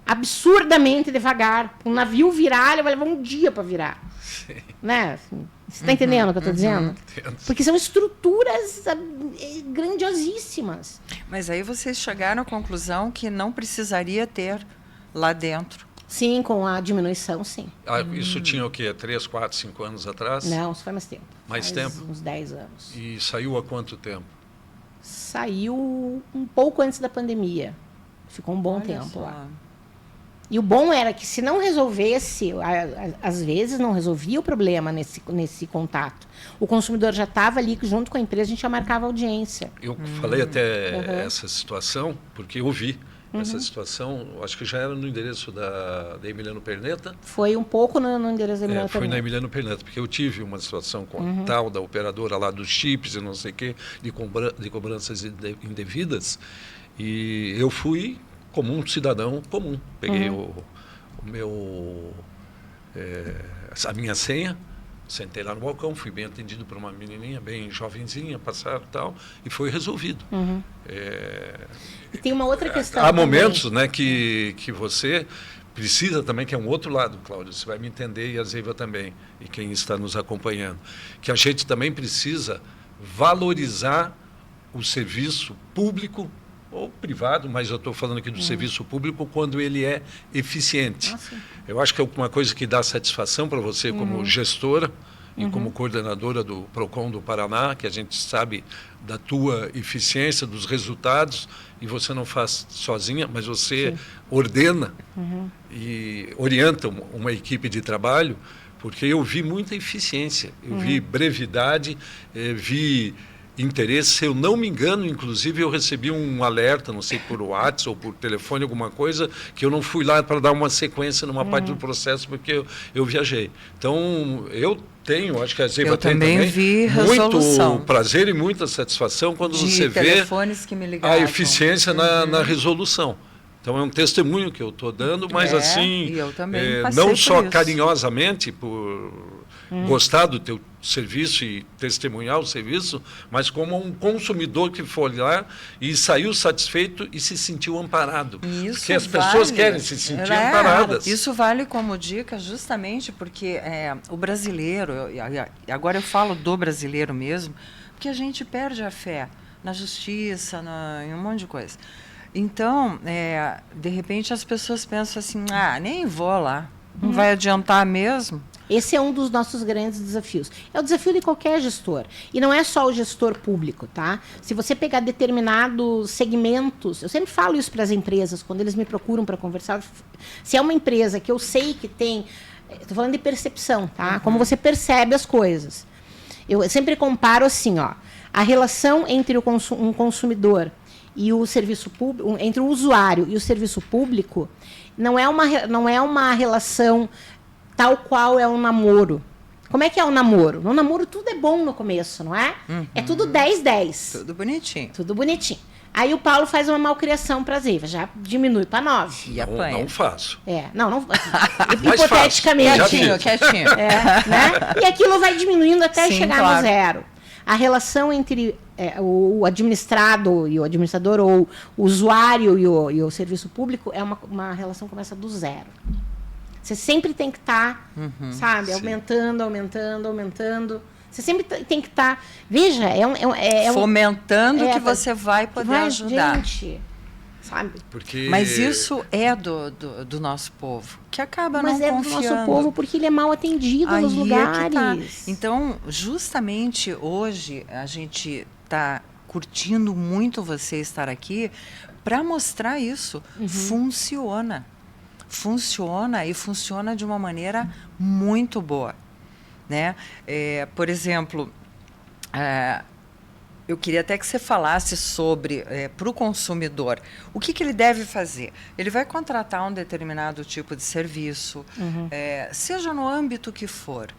Speaker 3: Absurdamente devagar. Um navio virar, ele vai levar um dia para virar.
Speaker 2: Sim.
Speaker 3: Né? Você está entendendo o que eu estou dizendo? Porque são estruturas grandiosíssimas.
Speaker 1: Mas aí vocês chegaram à conclusão que não precisaria ter lá dentro.
Speaker 3: Sim, com a diminuição, sim.
Speaker 2: Isso tinha o quê? 3, 4, 5 anos atrás?
Speaker 3: Não, isso foi mais tempo.
Speaker 2: Mais tempo?
Speaker 3: Uns 10 anos.
Speaker 2: E saiu há quanto tempo?
Speaker 3: Saiu um pouco antes da pandemia. Ficou um bom
Speaker 1: Olha
Speaker 3: tempo
Speaker 1: só.
Speaker 3: lá. E o bom era que, se não resolvesse, às vezes não resolvia o problema nesse contato. O consumidor já estava ali junto com a empresa, a gente já marcava audiência.
Speaker 2: Eu falei até essa situação, porque eu vi essa situação, acho que já era no endereço da Emiliano Perneta.
Speaker 3: Foi um pouco no endereço da Emiliano
Speaker 2: Foi
Speaker 3: Perneta.
Speaker 2: na Emiliano Perneta, porque eu tive uma situação com a tal da operadora lá dos chips e não sei o quê, de cobranças indevidas, e eu fui como um cidadão comum. Peguei a minha senha, sentei lá no balcão, fui bem atendido por uma menininha bem jovenzinha, passaram e tal, e foi resolvido.
Speaker 3: E tem uma outra questão
Speaker 2: Há
Speaker 3: também.
Speaker 2: momentos, né, que você precisa também, que é um outro lado, Cláudio, você vai me entender, e a Zeiva também, e quem está nos acompanhando, que a gente também precisa valorizar o serviço público ou privado, mas eu estou falando aqui do serviço público quando ele é eficiente. Eu acho que é uma coisa que dá satisfação para você como gestora e como coordenadora do PROCON do Paraná, que a gente sabe da tua eficiência, dos resultados, e você não faz sozinha, mas você ordena e orienta uma equipe de trabalho, porque eu vi muita eficiência, eu vi brevidade, vi interesse. Se eu não me engano, inclusive, eu recebi um alerta, não sei, por WhatsApp ou por telefone, alguma coisa, que eu não fui lá para dar uma sequência numa parte do processo, porque eu viajei. Então, eu tenho, acho que a Zeiva tem também,
Speaker 1: vi resolução.
Speaker 2: muito prazer e muita satisfação quando
Speaker 1: De
Speaker 2: você vê
Speaker 1: telefones que me ligavam.
Speaker 2: a eficiência na resolução. Então, é um testemunho que eu estou dando, mas assim,
Speaker 1: e eu também passei
Speaker 2: não
Speaker 1: por
Speaker 2: só
Speaker 1: isso.
Speaker 2: carinhosamente, por gostar do teu serviço e testemunhar o serviço, mas como um consumidor que foi lá e saiu satisfeito e se sentiu amparado.
Speaker 1: Isso
Speaker 2: porque as pessoas querem se sentir amparadas.
Speaker 1: Isso vale como dica justamente porque o brasileiro, e agora eu falo do brasileiro mesmo, porque a gente perde a fé na justiça, em um monte de coisa. Então, de repente, as pessoas pensam assim, nem vou lá. Não vai adiantar mesmo?
Speaker 3: Esse é um dos nossos grandes desafios. É o desafio de qualquer gestor. E não é só o gestor público, tá? Se você pegar determinados segmentos, eu sempre falo isso para as empresas, quando eles me procuram para conversar, se é uma empresa que eu sei que tem... Estou falando de percepção, tá? Como você percebe as coisas. Eu sempre comparo assim, ó, a relação entre um consumidor e o serviço público, entre o usuário e o serviço público, não é uma relação tal qual é um namoro. Como é que é um namoro? No namoro tudo é bom no começo, não é? É tudo 10-10.
Speaker 1: Tudo bonitinho.
Speaker 3: Tudo bonitinho. Aí o Paulo faz uma malcriação para a Zeiva, já diminui para 9.
Speaker 1: E apanha.
Speaker 2: Não faço.
Speaker 3: Não
Speaker 2: Mas
Speaker 3: hipoteticamente.
Speaker 1: Quietinho.
Speaker 3: Né? E aquilo vai diminuindo até
Speaker 1: Sim,
Speaker 3: chegar
Speaker 1: claro.
Speaker 3: no 0. A relação entre o administrado e o administrador, ou o usuário e o serviço público, é uma relação que começa do 0. Você sempre tem que estar, sabe,
Speaker 2: Sim.
Speaker 3: aumentando. Você sempre tem que estar... Veja,
Speaker 1: fomentando que você vai poder ajudar.
Speaker 3: Gente, sabe?
Speaker 2: Porque...
Speaker 1: Mas isso é do nosso povo, que acaba
Speaker 3: Mas
Speaker 1: não
Speaker 3: é
Speaker 1: confiando.
Speaker 3: do nosso povo porque ele é mal atendido nos
Speaker 1: Aí
Speaker 3: lugares.
Speaker 1: é que tá. Então, justamente hoje, a gente está curtindo muito você estar aqui para mostrar isso. Funciona. Funciona e funciona de uma maneira muito boa. Né? Por exemplo, eu queria até que você falasse sobre, para o consumidor, o que ele deve fazer. Ele vai contratar um determinado tipo de serviço, seja no âmbito que for.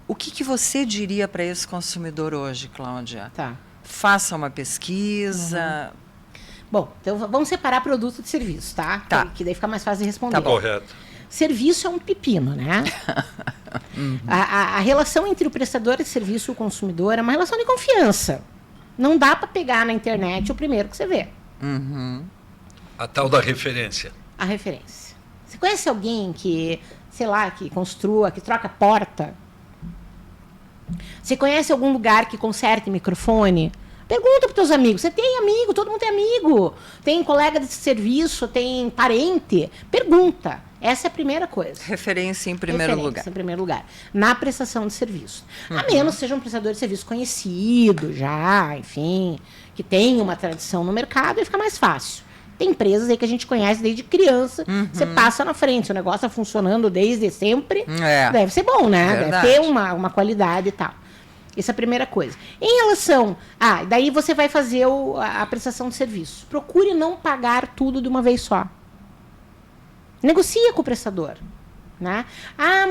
Speaker 1: O que você diria para esse consumidor hoje, Cláudia?
Speaker 3: Tá.
Speaker 1: Faça uma pesquisa.
Speaker 3: Bom, então vamos separar produto de serviço, tá?
Speaker 1: Tá.
Speaker 3: Que daí fica mais fácil de responder.
Speaker 1: Tá bom.
Speaker 2: Correto.
Speaker 3: Serviço é um pepino, né? A relação entre o prestador de serviço e o consumidor é uma relação de confiança. Não dá para pegar na internet o primeiro que você vê.
Speaker 2: A tal da referência.
Speaker 3: A referência. Você conhece alguém que, sei lá, que construa, que troca porta? Você conhece algum lugar que conserte microfone? Pergunta para os teus amigos. Você tem amigo, todo mundo tem amigo. Tem colega de serviço, tem parente. Pergunta. Essa é a primeira coisa.
Speaker 1: Referência em primeiro lugar.
Speaker 3: Em primeiro lugar. Na prestação de serviço. A menos que seja um prestador de serviço conhecido já, enfim, que tem uma tradição no mercado, aí fica mais fácil. Tem empresas aí que a gente conhece desde criança, você passa na frente, o negócio está funcionando desde sempre, deve ser bom, né?
Speaker 1: Verdade.
Speaker 3: Deve ter uma qualidade e tal. Essa é a primeira coisa. Em relação... daí você vai fazer a prestação de serviço. Procure não pagar tudo de uma vez só. Negocia com o prestador. Né?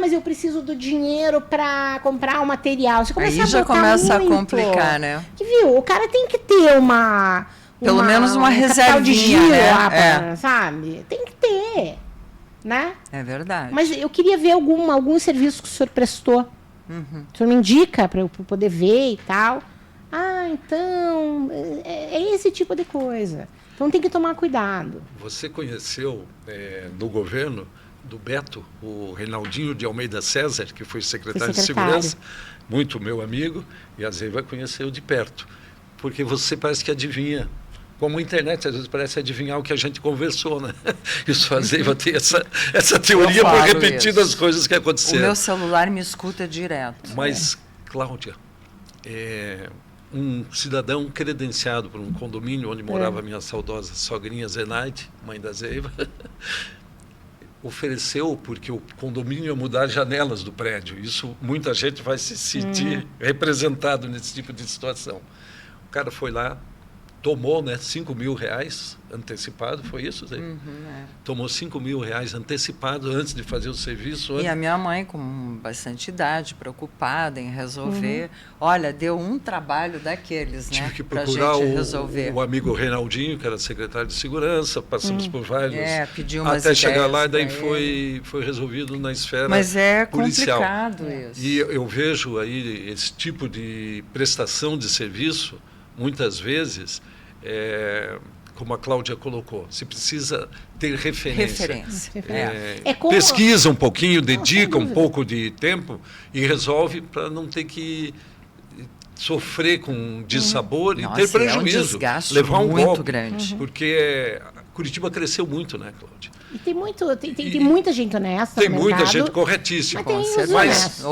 Speaker 3: Mas eu preciso do dinheiro para comprar o material. Você começa
Speaker 1: Aí já começa a complicar, né?
Speaker 3: Que, viu? O cara tem que ter
Speaker 1: pelo menos uma
Speaker 3: capital de
Speaker 1: reservinha,
Speaker 3: giro
Speaker 1: né?
Speaker 3: lá, sabe? Tem que ter. Né?
Speaker 1: É verdade.
Speaker 3: Mas eu queria ver algum serviço que o senhor prestou. O senhor me indica para eu poder ver e tal. Então, é esse tipo de coisa. Então tem que tomar cuidado.
Speaker 2: Você conheceu no governo do Beto, o Reinaldinho de Almeida César, que foi secretário de Segurança, muito meu amigo, e a Zeiva conheceu de perto. Porque você parece que adivinha. Como a internet, às vezes parece adivinhar o que a gente conversou, né? Isso a Zeiva tem essa teoria por repetir as coisas que aconteceram.
Speaker 1: O meu celular me escuta direto.
Speaker 2: Mas, Cláudia, um cidadão credenciado por um condomínio onde morava a minha saudosa sogrinha Zenaide, mãe da Zeiva, ofereceu, porque o condomínio ia mudar as janelas do prédio. Isso, muita gente vai se sentir representado nesse tipo de situação. O cara foi lá, tomou, né, R$5.000 antecipado, foi isso, Zé? Tomou R$5.000 antecipado antes de fazer o serviço.
Speaker 1: E a minha mãe, com bastante idade, preocupada em resolver, olha, deu um trabalho daqueles, né?
Speaker 2: Tive que
Speaker 1: pra
Speaker 2: procurar
Speaker 1: gente resolver.
Speaker 2: o amigo Reinaldinho, que era secretário de Segurança, passamos por vários,
Speaker 1: pediu umas
Speaker 2: até chegar lá, e daí
Speaker 1: ideias
Speaker 2: foi resolvido na esfera
Speaker 1: Mas é
Speaker 2: policial.
Speaker 1: complicado isso.
Speaker 2: E eu vejo aí esse tipo de prestação de serviço, muitas vezes, como a Cláudia colocou, se precisa ter referência. Pesquisa um pouquinho, dedica um pouco de tempo e resolve para não ter que sofrer com dissabor e ter prejuízo.
Speaker 1: É um desgaste
Speaker 2: levar um
Speaker 1: muito
Speaker 2: golpe,
Speaker 1: grande.
Speaker 2: porque Curitiba cresceu muito, né, Cláudia?
Speaker 3: E tem muita gente honesta
Speaker 2: Tem
Speaker 3: no
Speaker 2: muita
Speaker 3: mercado,
Speaker 2: gente corretíssima.
Speaker 3: mas tem os
Speaker 1: certeza.
Speaker 3: honestos.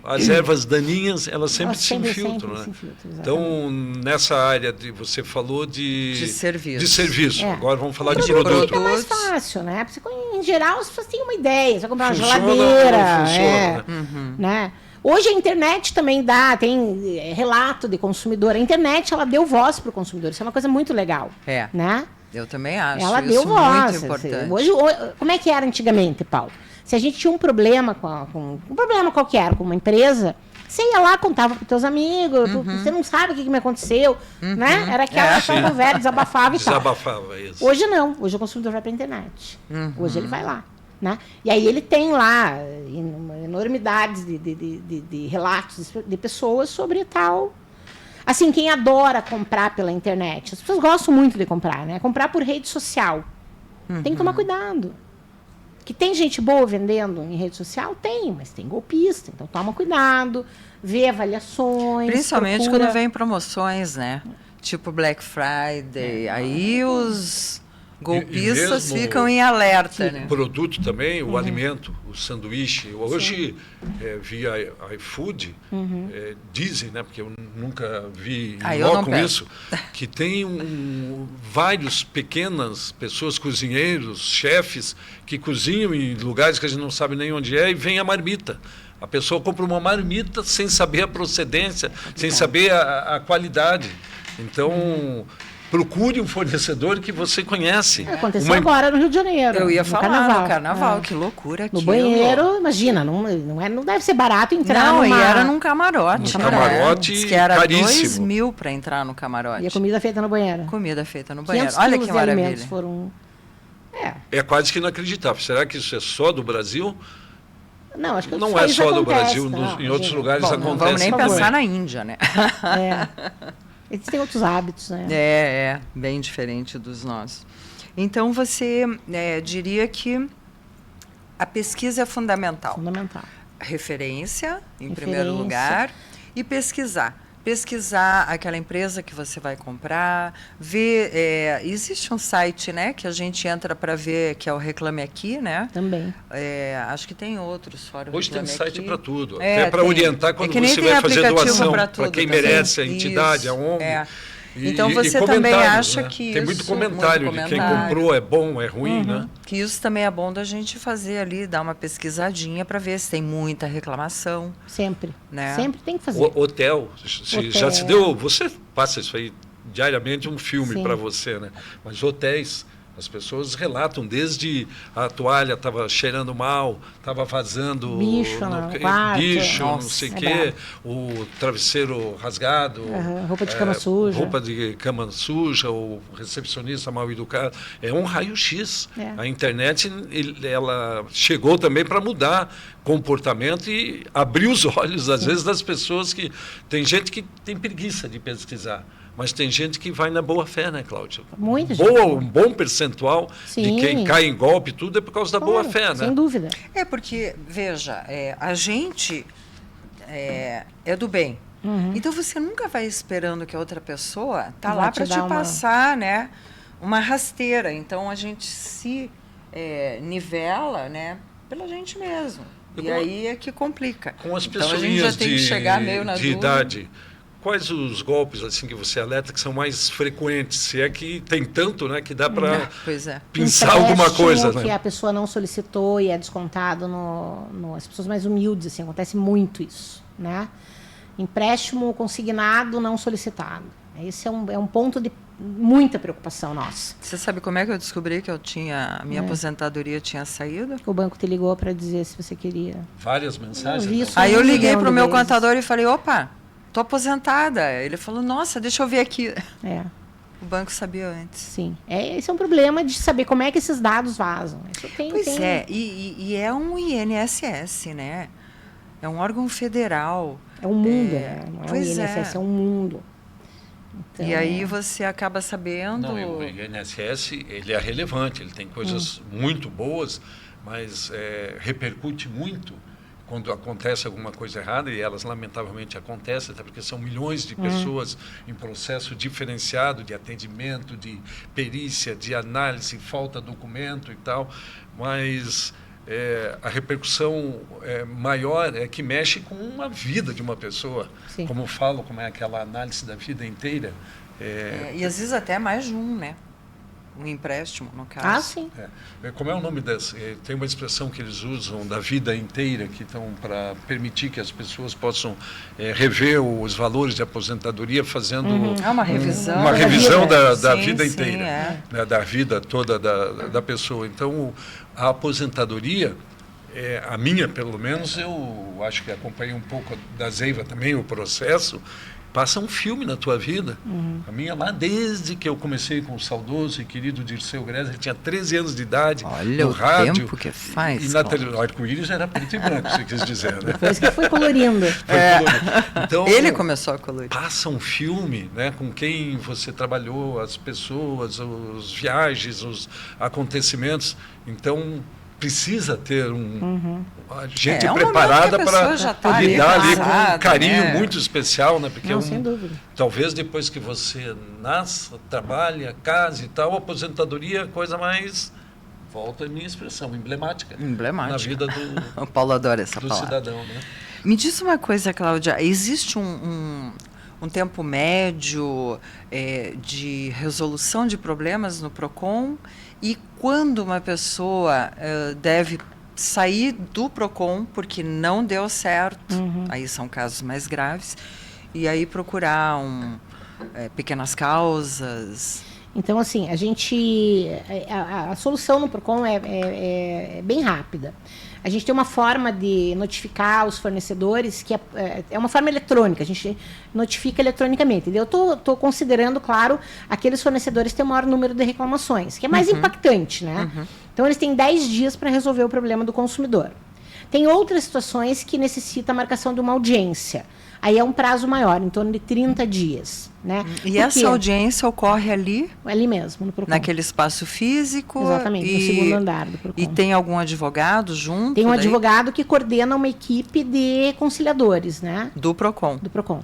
Speaker 2: As ervas daninhas, elas sempre se
Speaker 3: Sempre
Speaker 2: infiltram, né?
Speaker 3: se infiltram, exatamente.
Speaker 2: Então, nessa área você falou
Speaker 1: De serviço.
Speaker 2: de serviço.
Speaker 3: É.
Speaker 2: Agora vamos falar de
Speaker 1: produto.
Speaker 2: produto.
Speaker 3: É mais fácil, né? Porque, em geral, as pessoas têm uma ideia. Você vai comprar uma
Speaker 2: Funciona ou não
Speaker 3: geladeira.
Speaker 2: funciona,
Speaker 3: Né? Hoje a internet também tem relato de consumidor. A internet, ela deu voz para o consumidor. Isso é uma coisa muito legal.
Speaker 1: É.
Speaker 3: Né?
Speaker 1: Eu também acho
Speaker 3: Ela
Speaker 1: isso
Speaker 3: deu voz.
Speaker 1: muito importante.
Speaker 3: Hoje, como é que era antigamente, Paulo? Se a gente tinha um problema um problema qualquer com uma empresa, você ia lá, contava para os teus amigos, você não sabe o que me aconteceu, né? Era aquela conversa, desabafava e tal.
Speaker 2: Desabafava isso.
Speaker 3: Hoje não, hoje o consumidor vai para a internet. Hoje ele vai lá. Né? E aí ele tem lá enormidades de relatos de pessoas sobre tal. Assim, quem adora comprar pela internet, as pessoas gostam muito de comprar, né? Comprar por rede social. Tem que tomar cuidado. Que tem gente boa vendendo em rede social? Tem, mas tem golpista. Então toma cuidado, vê avaliações.
Speaker 1: Principalmente
Speaker 3: procura.
Speaker 1: quando vem promoções, né? Tipo Black Friday. Aí os golpistas
Speaker 2: mesmo
Speaker 1: ficam em alerta, né?
Speaker 2: O produto também, o alimento, o sanduíche. Hoje, via iFood, dizem, né, porque eu nunca vi
Speaker 1: eu não
Speaker 2: com
Speaker 1: peço.
Speaker 2: isso, que tem vários pequenas pessoas, cozinheiros, chefes, que cozinham em lugares que a gente não sabe nem onde é, e vem a marmita. A pessoa compra uma marmita sem saber a procedência, sem saber a qualidade. Então, procure um fornecedor que você conhece.
Speaker 3: Aconteceu agora no Rio de Janeiro.
Speaker 1: Eu ia
Speaker 3: no
Speaker 1: falar no carnaval,
Speaker 3: É.
Speaker 1: que loucura
Speaker 3: No
Speaker 1: aquilo.
Speaker 3: banheiro, imagina, não deve ser barato entrar
Speaker 1: Não,
Speaker 3: numa...
Speaker 1: e era num camarote.
Speaker 2: Num camarote
Speaker 1: Diz que era
Speaker 2: caríssimo.
Speaker 1: 2.000 para entrar no camarote.
Speaker 3: E a comida feita no banheiro.
Speaker 1: Comida feita no banheiro.
Speaker 3: 500
Speaker 1: Olha
Speaker 3: quilos
Speaker 1: que
Speaker 3: de alimentos
Speaker 1: maravilha.
Speaker 3: foram...
Speaker 2: É quase que inacreditável. Será que isso é só do Brasil?
Speaker 3: Não, acho que
Speaker 2: Não
Speaker 3: outros
Speaker 2: é só
Speaker 3: países
Speaker 2: do
Speaker 3: acontece,
Speaker 2: Brasil,
Speaker 3: não,
Speaker 2: em outros
Speaker 3: imagina.
Speaker 2: lugares
Speaker 1: Bom, não vamos
Speaker 2: acontece
Speaker 1: nem
Speaker 3: por favor.
Speaker 1: pensar na Índia, né?
Speaker 3: Eles têm outros hábitos, né?
Speaker 1: É, bem diferente dos nossos. Então, você diria que a pesquisa é fundamental.
Speaker 3: Fundamental.
Speaker 1: Referência, em
Speaker 3: Referência.
Speaker 1: primeiro lugar, e pesquisar. Pesquisar aquela empresa que você vai comprar, ver... existe um site, né, que a gente entra para ver, que é o Reclame Aqui, né?
Speaker 3: Também.
Speaker 1: Acho que tem outros fora o
Speaker 2: Hoje tem
Speaker 1: Reclame
Speaker 2: site
Speaker 1: Aqui.
Speaker 2: para tudo.
Speaker 1: É,
Speaker 2: Até para
Speaker 1: tem.
Speaker 2: orientar quando
Speaker 1: que nem
Speaker 2: você
Speaker 1: tem
Speaker 2: vai fazer
Speaker 1: aplicativo
Speaker 2: doação,
Speaker 1: pra
Speaker 2: para
Speaker 1: tudo
Speaker 2: quem
Speaker 1: também.
Speaker 2: merece, a entidade, a
Speaker 1: Isso,
Speaker 2: ONG.
Speaker 1: Então você também
Speaker 2: comentários,
Speaker 1: acha
Speaker 2: né?
Speaker 1: que
Speaker 2: tem muito
Speaker 1: isso,
Speaker 2: comentário
Speaker 1: muito
Speaker 2: de quem
Speaker 1: comentário.
Speaker 2: comprou, é bom, é ruim, né?
Speaker 1: Que isso também é bom da gente fazer ali, dar uma pesquisadinha para ver se tem muita reclamação.
Speaker 3: Sempre.
Speaker 1: Né?
Speaker 3: Sempre tem que fazer.
Speaker 2: Hotel, já se deu, você passa isso aí diariamente, um filme
Speaker 3: Sim.
Speaker 2: para você, né? Mas hotéis, as pessoas relatam desde a toalha estava cheirando mal, estava vazando
Speaker 3: Bicho no quarto.
Speaker 2: bicho, não
Speaker 3: Nossa,
Speaker 2: sei o
Speaker 3: é
Speaker 2: quê, o travesseiro rasgado,
Speaker 3: Roupa de cama suja.
Speaker 2: roupa de cama suja, o recepcionista mal educado. É um raio-x.
Speaker 3: É.
Speaker 2: A internet ela chegou também para mudar comportamento e abrir os olhos, às vezes, das pessoas que... Tem gente que tem preguiça de pesquisar. Mas tem gente que vai na boa fé, né, Cláudia?
Speaker 3: Muita gente.
Speaker 2: Um bom percentual
Speaker 3: Sim.
Speaker 2: de quem cai em golpe tudo é por causa da boa fé, né?
Speaker 3: Sem dúvida.
Speaker 1: Porque, veja, a gente é do bem. Então você nunca vai esperando que a outra pessoa tá
Speaker 3: Vai
Speaker 1: lá
Speaker 3: te
Speaker 1: para te
Speaker 3: dar uma-
Speaker 1: passar, né, uma rasteira. Então a gente se nivela, né, pela gente mesmo. E aí é que complica.
Speaker 2: Com as
Speaker 1: então
Speaker 2: pessoas
Speaker 1: a gente já tem que chegar meio na
Speaker 2: de
Speaker 1: dúvida.
Speaker 2: idade, quais os golpes assim que você alerta que são mais frequentes? Se é que tem tanto, né, que dá para
Speaker 1: Pois é.
Speaker 2: pensar alguma coisa,
Speaker 3: que
Speaker 2: né?
Speaker 3: a pessoa não solicitou e é descontado as pessoas mais humildes, assim, acontece muito isso, né? Empréstimo consignado não solicitado. Esse é um ponto de muita preocupação nossa.
Speaker 1: Você sabe como é que eu descobri que a minha aposentadoria tinha saído?
Speaker 3: O banco te ligou para dizer se você queria.
Speaker 2: Várias mensagens.
Speaker 3: Eu vi
Speaker 2: né?
Speaker 3: isso.
Speaker 1: Aí eu
Speaker 3: um
Speaker 1: liguei
Speaker 3: milhão
Speaker 1: pro
Speaker 3: de
Speaker 1: meu
Speaker 3: vezes.
Speaker 1: contador e falei, opa, tô aposentada. Ele falou, nossa, deixa eu ver aqui.
Speaker 3: É,
Speaker 1: O banco sabia antes.
Speaker 3: sim. Esse é um problema de saber como é que esses dados vazam. Isso
Speaker 1: Pois é, e é um INSS, né? É um órgão federal.
Speaker 3: É um mundo, né? Não é um
Speaker 1: pois é.
Speaker 3: INSS, é um mundo. Então,
Speaker 1: E aí você acaba sabendo...
Speaker 2: Não, e o INSS ele é relevante, ele tem coisas muito boas, mas repercute muito quando acontece alguma coisa errada, e elas lamentavelmente acontecem, até porque são milhões de pessoas em processo diferenciado de atendimento, de perícia, de análise, falta documento e tal, mas a repercussão maior é que mexe com a vida de uma pessoa.
Speaker 3: Sim.
Speaker 2: Como eu falo, como é aquela análise da vida inteira.
Speaker 1: E às vezes até mais de um, né? Um empréstimo, no caso.
Speaker 3: Ah, sim.
Speaker 2: Como é o nome dessa? Tem uma expressão que eles usam da vida inteira, que estão para permitir que as pessoas possam rever os valores de aposentadoria, fazendo
Speaker 1: uma revisão.
Speaker 2: uma revisão da
Speaker 1: Sim,
Speaker 2: vida
Speaker 1: sim,
Speaker 2: inteira, né, da vida toda da pessoa. Então, a aposentadoria, a minha, pelo menos, eu acho que acompanhei um pouco da Zeiva também, o processo. Passa um filme na tua vida. A minha lá, desde que eu comecei com o saudoso e querido Dirceu Grez, ele tinha 13 anos de idade.
Speaker 1: Olha
Speaker 2: no
Speaker 1: o
Speaker 2: rádio,
Speaker 1: tempo que faz.
Speaker 2: E na televisão. O arco-íris era preto e branco, você quis dizer, né?
Speaker 3: Depois que foi colorindo.
Speaker 2: Então,
Speaker 1: Ele começou a colorir.
Speaker 2: passa um filme, né, com quem você trabalhou, as pessoas, os viagens, os acontecimentos. Então, precisa ter gente
Speaker 1: um
Speaker 2: preparada
Speaker 1: momento que a pessoa já
Speaker 2: para
Speaker 1: tá
Speaker 2: lidar ali com
Speaker 1: preparada,
Speaker 2: um carinho
Speaker 1: né?
Speaker 2: muito especial, né? Porque
Speaker 3: Não, sem dúvida.
Speaker 2: talvez depois que você nasça, trabalha, casa e tal, a aposentadoria é a coisa mais, volta a minha expressão, emblemática.
Speaker 1: Emblemática.
Speaker 2: Na vida
Speaker 1: O Paulo adora essa
Speaker 2: do
Speaker 1: palavra.
Speaker 2: cidadão, né?
Speaker 1: Me diz uma coisa, Cláudia, existe um tempo médio de resolução de problemas no PROCON? E quando uma pessoa deve sair do PROCON porque não deu certo, aí são casos mais graves, e aí procurar pequenas causas?
Speaker 3: Então, assim, a solução no PROCON é bem rápida. A gente tem uma forma de notificar os fornecedores que é uma forma eletrônica, a gente notifica eletronicamente. Eu estou considerando, claro, aqueles fornecedores que têm o maior número de reclamações, que é mais impactante, né? Então, eles têm 10 dias para resolver o problema do consumidor. Tem outras situações que necessitam a marcação de uma audiência. Aí é um prazo maior, em torno de 30 dias. Né?
Speaker 1: E essa audiência ocorre ali?
Speaker 3: Ali mesmo, no PROCON.
Speaker 1: Naquele espaço físico?
Speaker 3: Exatamente, no segundo andar do PROCON.
Speaker 1: E tem algum advogado junto?
Speaker 3: Tem um advogado que coordena uma equipe de conciliadores, né?
Speaker 1: Do PROCON?
Speaker 3: Do PROCON,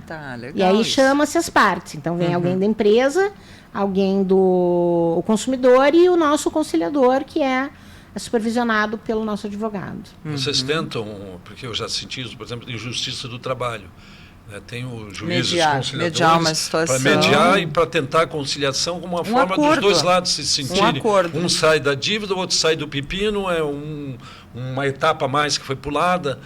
Speaker 1: Tá, legal.
Speaker 3: E aí chama-se as partes. Então vem alguém da empresa, alguém do consumidor e o nosso conciliador, que é supervisionado pelo nosso advogado.
Speaker 2: Vocês tentam, porque eu já senti isso, por exemplo, em justiça do trabalho. Tem os juízes
Speaker 1: mediar uma situação.
Speaker 2: Para mediar e para tentar a conciliação como uma forma dos dois lados se sentirem. Um sai da dívida, o outro sai do pepino, uma etapa a mais que foi pulada.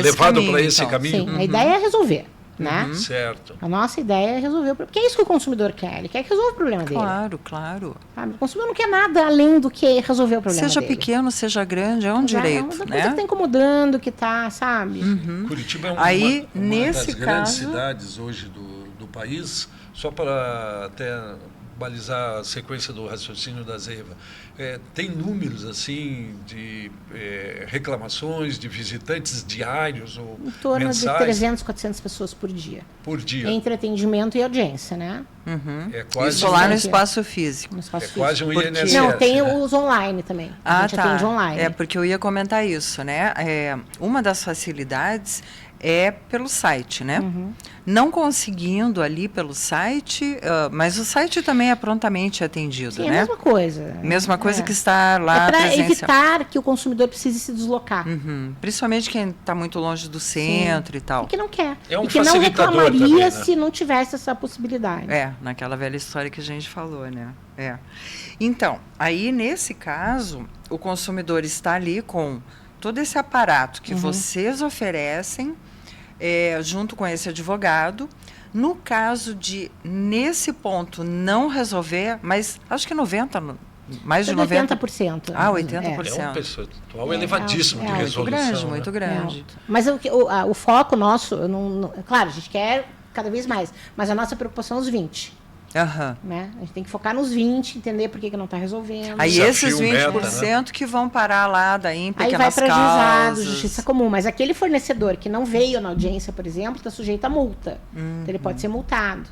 Speaker 2: Levado para esse caminho.
Speaker 3: Sim, a ideia é resolver. Né?
Speaker 2: Certo.
Speaker 3: A nossa ideia é resolver o problema. Porque é isso que o consumidor quer. Ele quer que resolva o problema dele.
Speaker 1: Claro.
Speaker 3: Sabe? O consumidor não quer nada além do que resolver o problema
Speaker 1: dele. Seja
Speaker 3: dele.
Speaker 1: Pequeno, seja grande, é um direito.
Speaker 3: É uma
Speaker 1: né?
Speaker 3: coisa que está incomodando, que está, sabe?
Speaker 2: Curitiba é uma das grandes cidades hoje do país, só para até balizar a sequência do raciocínio da Zeiva. Tem números assim de reclamações de visitantes diários ou
Speaker 3: em torno
Speaker 2: mensais?
Speaker 3: De 300, 400 pessoas por dia.
Speaker 2: Por dia.
Speaker 3: Entre atendimento e audiência, né?
Speaker 1: Isso lá no espaço físico.
Speaker 3: No espaço físico.
Speaker 2: Quase um INSS.
Speaker 3: Não, tem
Speaker 2: né?
Speaker 3: os online também. A gente atende online.
Speaker 1: Porque eu ia comentar isso, né? Uma das facilidades é pelo site, né? Não conseguindo ali pelo site, mas o site também é prontamente atendido,
Speaker 3: Sim,
Speaker 1: né?
Speaker 3: é a mesma coisa.
Speaker 1: Mesma coisa que estar lá
Speaker 3: para evitar que o consumidor precise se deslocar.
Speaker 1: Principalmente quem está muito longe do centro e tal.
Speaker 3: E que não quer.
Speaker 2: É um
Speaker 3: e que não
Speaker 2: facilitador
Speaker 3: reclamaria
Speaker 2: também, né?
Speaker 3: se não tivesse essa possibilidade.
Speaker 1: Naquela velha história que a gente falou, né? Então, aí nesse caso, o consumidor está ali com todo esse aparato que vocês oferecem, junto com esse advogado. No caso de, nesse ponto, não resolver, mas acho que mais de
Speaker 3: 90%.
Speaker 1: 80%. 80%.
Speaker 2: É um percentual elevadíssimo de resolução.
Speaker 1: Muito grande.
Speaker 3: Mas o foco nosso, claro, a gente quer cada vez mais, mas a nossa preocupação é os 20%. Né? A gente tem que focar nos 20%, entender por que não está resolvendo.
Speaker 1: Aí esses 20% que vão parar lá daí em pequenas causas.
Speaker 3: Aí vai para juizado, justiça comum. Mas aquele fornecedor que não veio na audiência, por exemplo, está sujeito a multa. Então ele pode ser multado.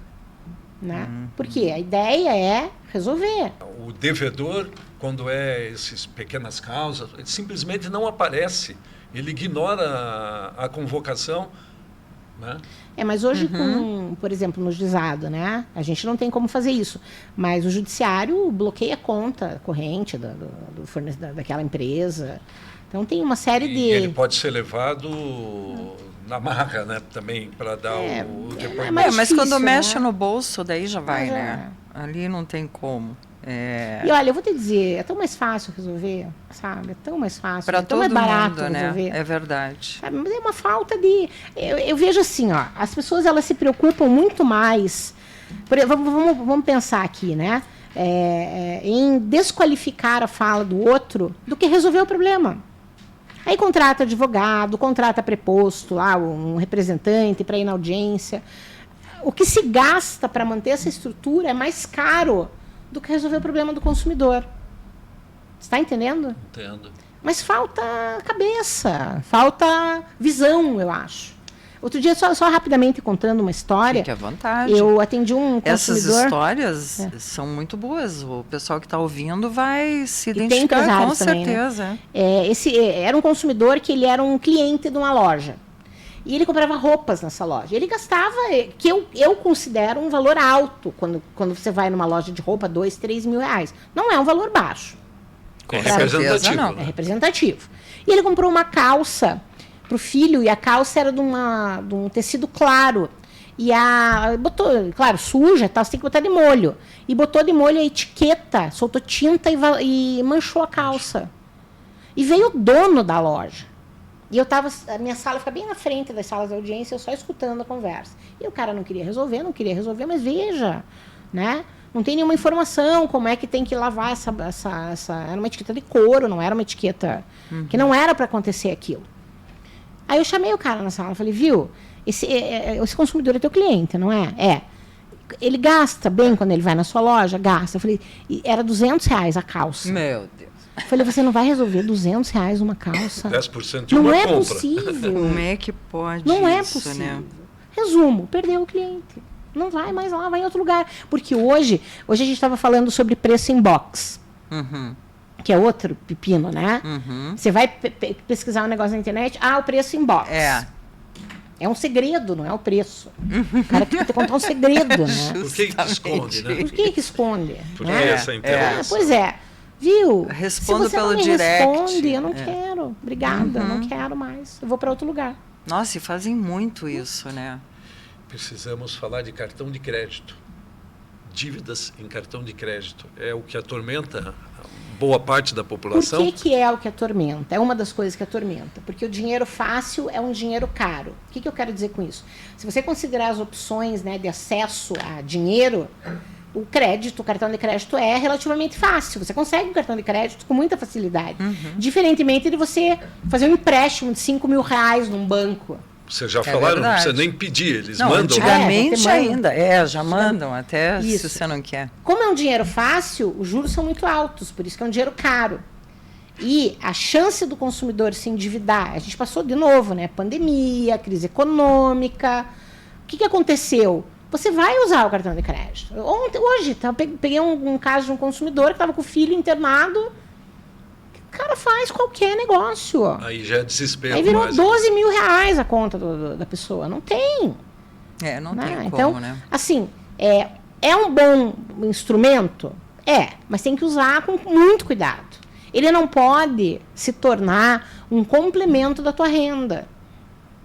Speaker 3: Né? Porque a ideia é resolver.
Speaker 2: O devedor, quando é essas pequenas causas, ele simplesmente não aparece. Ele ignora a convocação. Né?
Speaker 3: Mas hoje, por exemplo, no juizado, né? A gente não tem como fazer isso. Mas o judiciário bloqueia a conta corrente do fornecedor daquela empresa. Então tem uma série de...
Speaker 2: E ele pode ser levado na marra, né? Também, para dar o depoimento.
Speaker 3: mais
Speaker 1: Mas
Speaker 3: difícil,
Speaker 1: quando
Speaker 3: né?
Speaker 1: mexe no bolso, daí já vai,
Speaker 3: Mas
Speaker 1: né? Ali não tem como.
Speaker 3: E olha, eu vou te dizer, é tão mais fácil resolver, sabe? É tão mais fácil,
Speaker 1: Para
Speaker 3: é tão
Speaker 1: todo
Speaker 3: mais barato
Speaker 1: mundo,
Speaker 3: resolver.
Speaker 1: né? É verdade.
Speaker 3: Sabe? Mas é uma falta de... Eu vejo assim, ó, as pessoas elas se preocupam muito mais... Vamos pensar aqui, né? Em desqualificar a fala do outro do que resolver o problema. Aí contrata advogado, contrata preposto, lá, um representante para ir na audiência. O que se gasta para manter essa estrutura é mais caro do que resolver o problema do consumidor. Você está entendendo?
Speaker 2: Entendo.
Speaker 3: Mas falta cabeça, falta visão, eu acho. Outro dia, só rapidamente contando uma história.
Speaker 1: Fique à vontade.
Speaker 3: Eu atendi um
Speaker 1: Essas
Speaker 3: consumidor...
Speaker 1: histórias são muito boas. O pessoal que está ouvindo vai se
Speaker 3: tem
Speaker 1: identificar, com
Speaker 3: empresários também, né?
Speaker 1: certeza.
Speaker 3: Esse era um consumidor que ele era um cliente de uma loja. E ele comprava roupas nessa loja. Ele gastava, que eu considero um valor alto, quando você vai numa loja de roupa, 2, 3 mil reais. Não é um valor baixo.
Speaker 2: É
Speaker 1: Com certeza
Speaker 2: representativo.
Speaker 1: não.
Speaker 3: É representativo. E ele comprou uma calça para o filho, e a calça era de um tecido claro. E botou, claro, suja, tal, você tem que botar de molho. E botou de molho a etiqueta, soltou tinta e manchou a calça. E veio o dono da loja. E a minha sala fica bem na frente das salas de audiência, eu só escutando a conversa. E o cara não queria resolver, mas veja, né? Não tem nenhuma informação como é que tem que lavar essa era uma etiqueta de couro, não era uma etiqueta que não era para acontecer aquilo. Aí eu chamei o cara na sala, falei, viu, esse consumidor é teu cliente, não é? É. Ele gasta bem quando ele vai na sua loja? Gasta. Eu falei, era R$200 a calça.
Speaker 1: Meu Deus.
Speaker 3: Eu falei, você não vai resolver R$200 uma calça?
Speaker 2: 10% de
Speaker 3: Não
Speaker 2: uma
Speaker 3: é
Speaker 2: compra.
Speaker 3: possível.
Speaker 1: Como é que pode
Speaker 3: Não é
Speaker 1: isso,
Speaker 3: possível.
Speaker 1: né?
Speaker 3: Resumo, perdeu o cliente. Não vai mais lá, vai em outro lugar. Porque hoje a gente estava falando sobre preço em box. Que é outro pepino, né? Você vai pesquisar um negócio na internet, o preço em box. É um segredo, não é o preço. O cara tem que contar um segredo, né?
Speaker 2: Por que esconde, né?
Speaker 3: Por que esconde?
Speaker 2: Por que
Speaker 3: né?
Speaker 2: essa interesse?
Speaker 3: Pois é. Viu?
Speaker 1: Respondo
Speaker 3: Se você
Speaker 1: pelo
Speaker 3: não me
Speaker 1: direct.
Speaker 3: responde, eu não quero. Obrigada, não quero mais. Eu vou para outro lugar.
Speaker 1: Nossa, e fazem muito isso, né?
Speaker 2: Precisamos falar de cartão de crédito. Dívidas em cartão de crédito. É o que atormenta boa parte da população.
Speaker 3: Por que é o que atormenta? É uma das coisas que atormenta. Porque o dinheiro fácil é um dinheiro caro. O que eu quero dizer com isso? Se você considerar as opções, né, de acesso a dinheiro, o cartão de crédito é relativamente fácil. Você consegue um cartão de crédito com muita facilidade. Diferentemente de você fazer um empréstimo de R$5 mil num banco.
Speaker 2: Vocês já falaram, não precisa nem pedir, eles mandam.
Speaker 1: Antigamente
Speaker 3: você manda.
Speaker 1: ainda. Já mandam, até
Speaker 3: Isso.
Speaker 1: se você não quer.
Speaker 3: Como é um dinheiro fácil, os juros são muito altos, por isso que é um dinheiro caro. E a chance do consumidor se endividar, a gente passou de novo, né? Pandemia, crise econômica. O que aconteceu? Você vai usar o cartão de crédito. Hoje, peguei um caso de um consumidor que estava com o filho internado. O cara faz qualquer negócio.
Speaker 2: Aí já é desespero.
Speaker 3: Aí virou
Speaker 2: mais.
Speaker 3: R$12 mil a conta da pessoa. Não tem.
Speaker 1: Não
Speaker 3: Né?
Speaker 1: tem como,
Speaker 3: Então,
Speaker 1: né?
Speaker 3: assim, é um bom instrumento? Mas tem que usar com muito cuidado. Ele não pode se tornar um complemento da tua renda.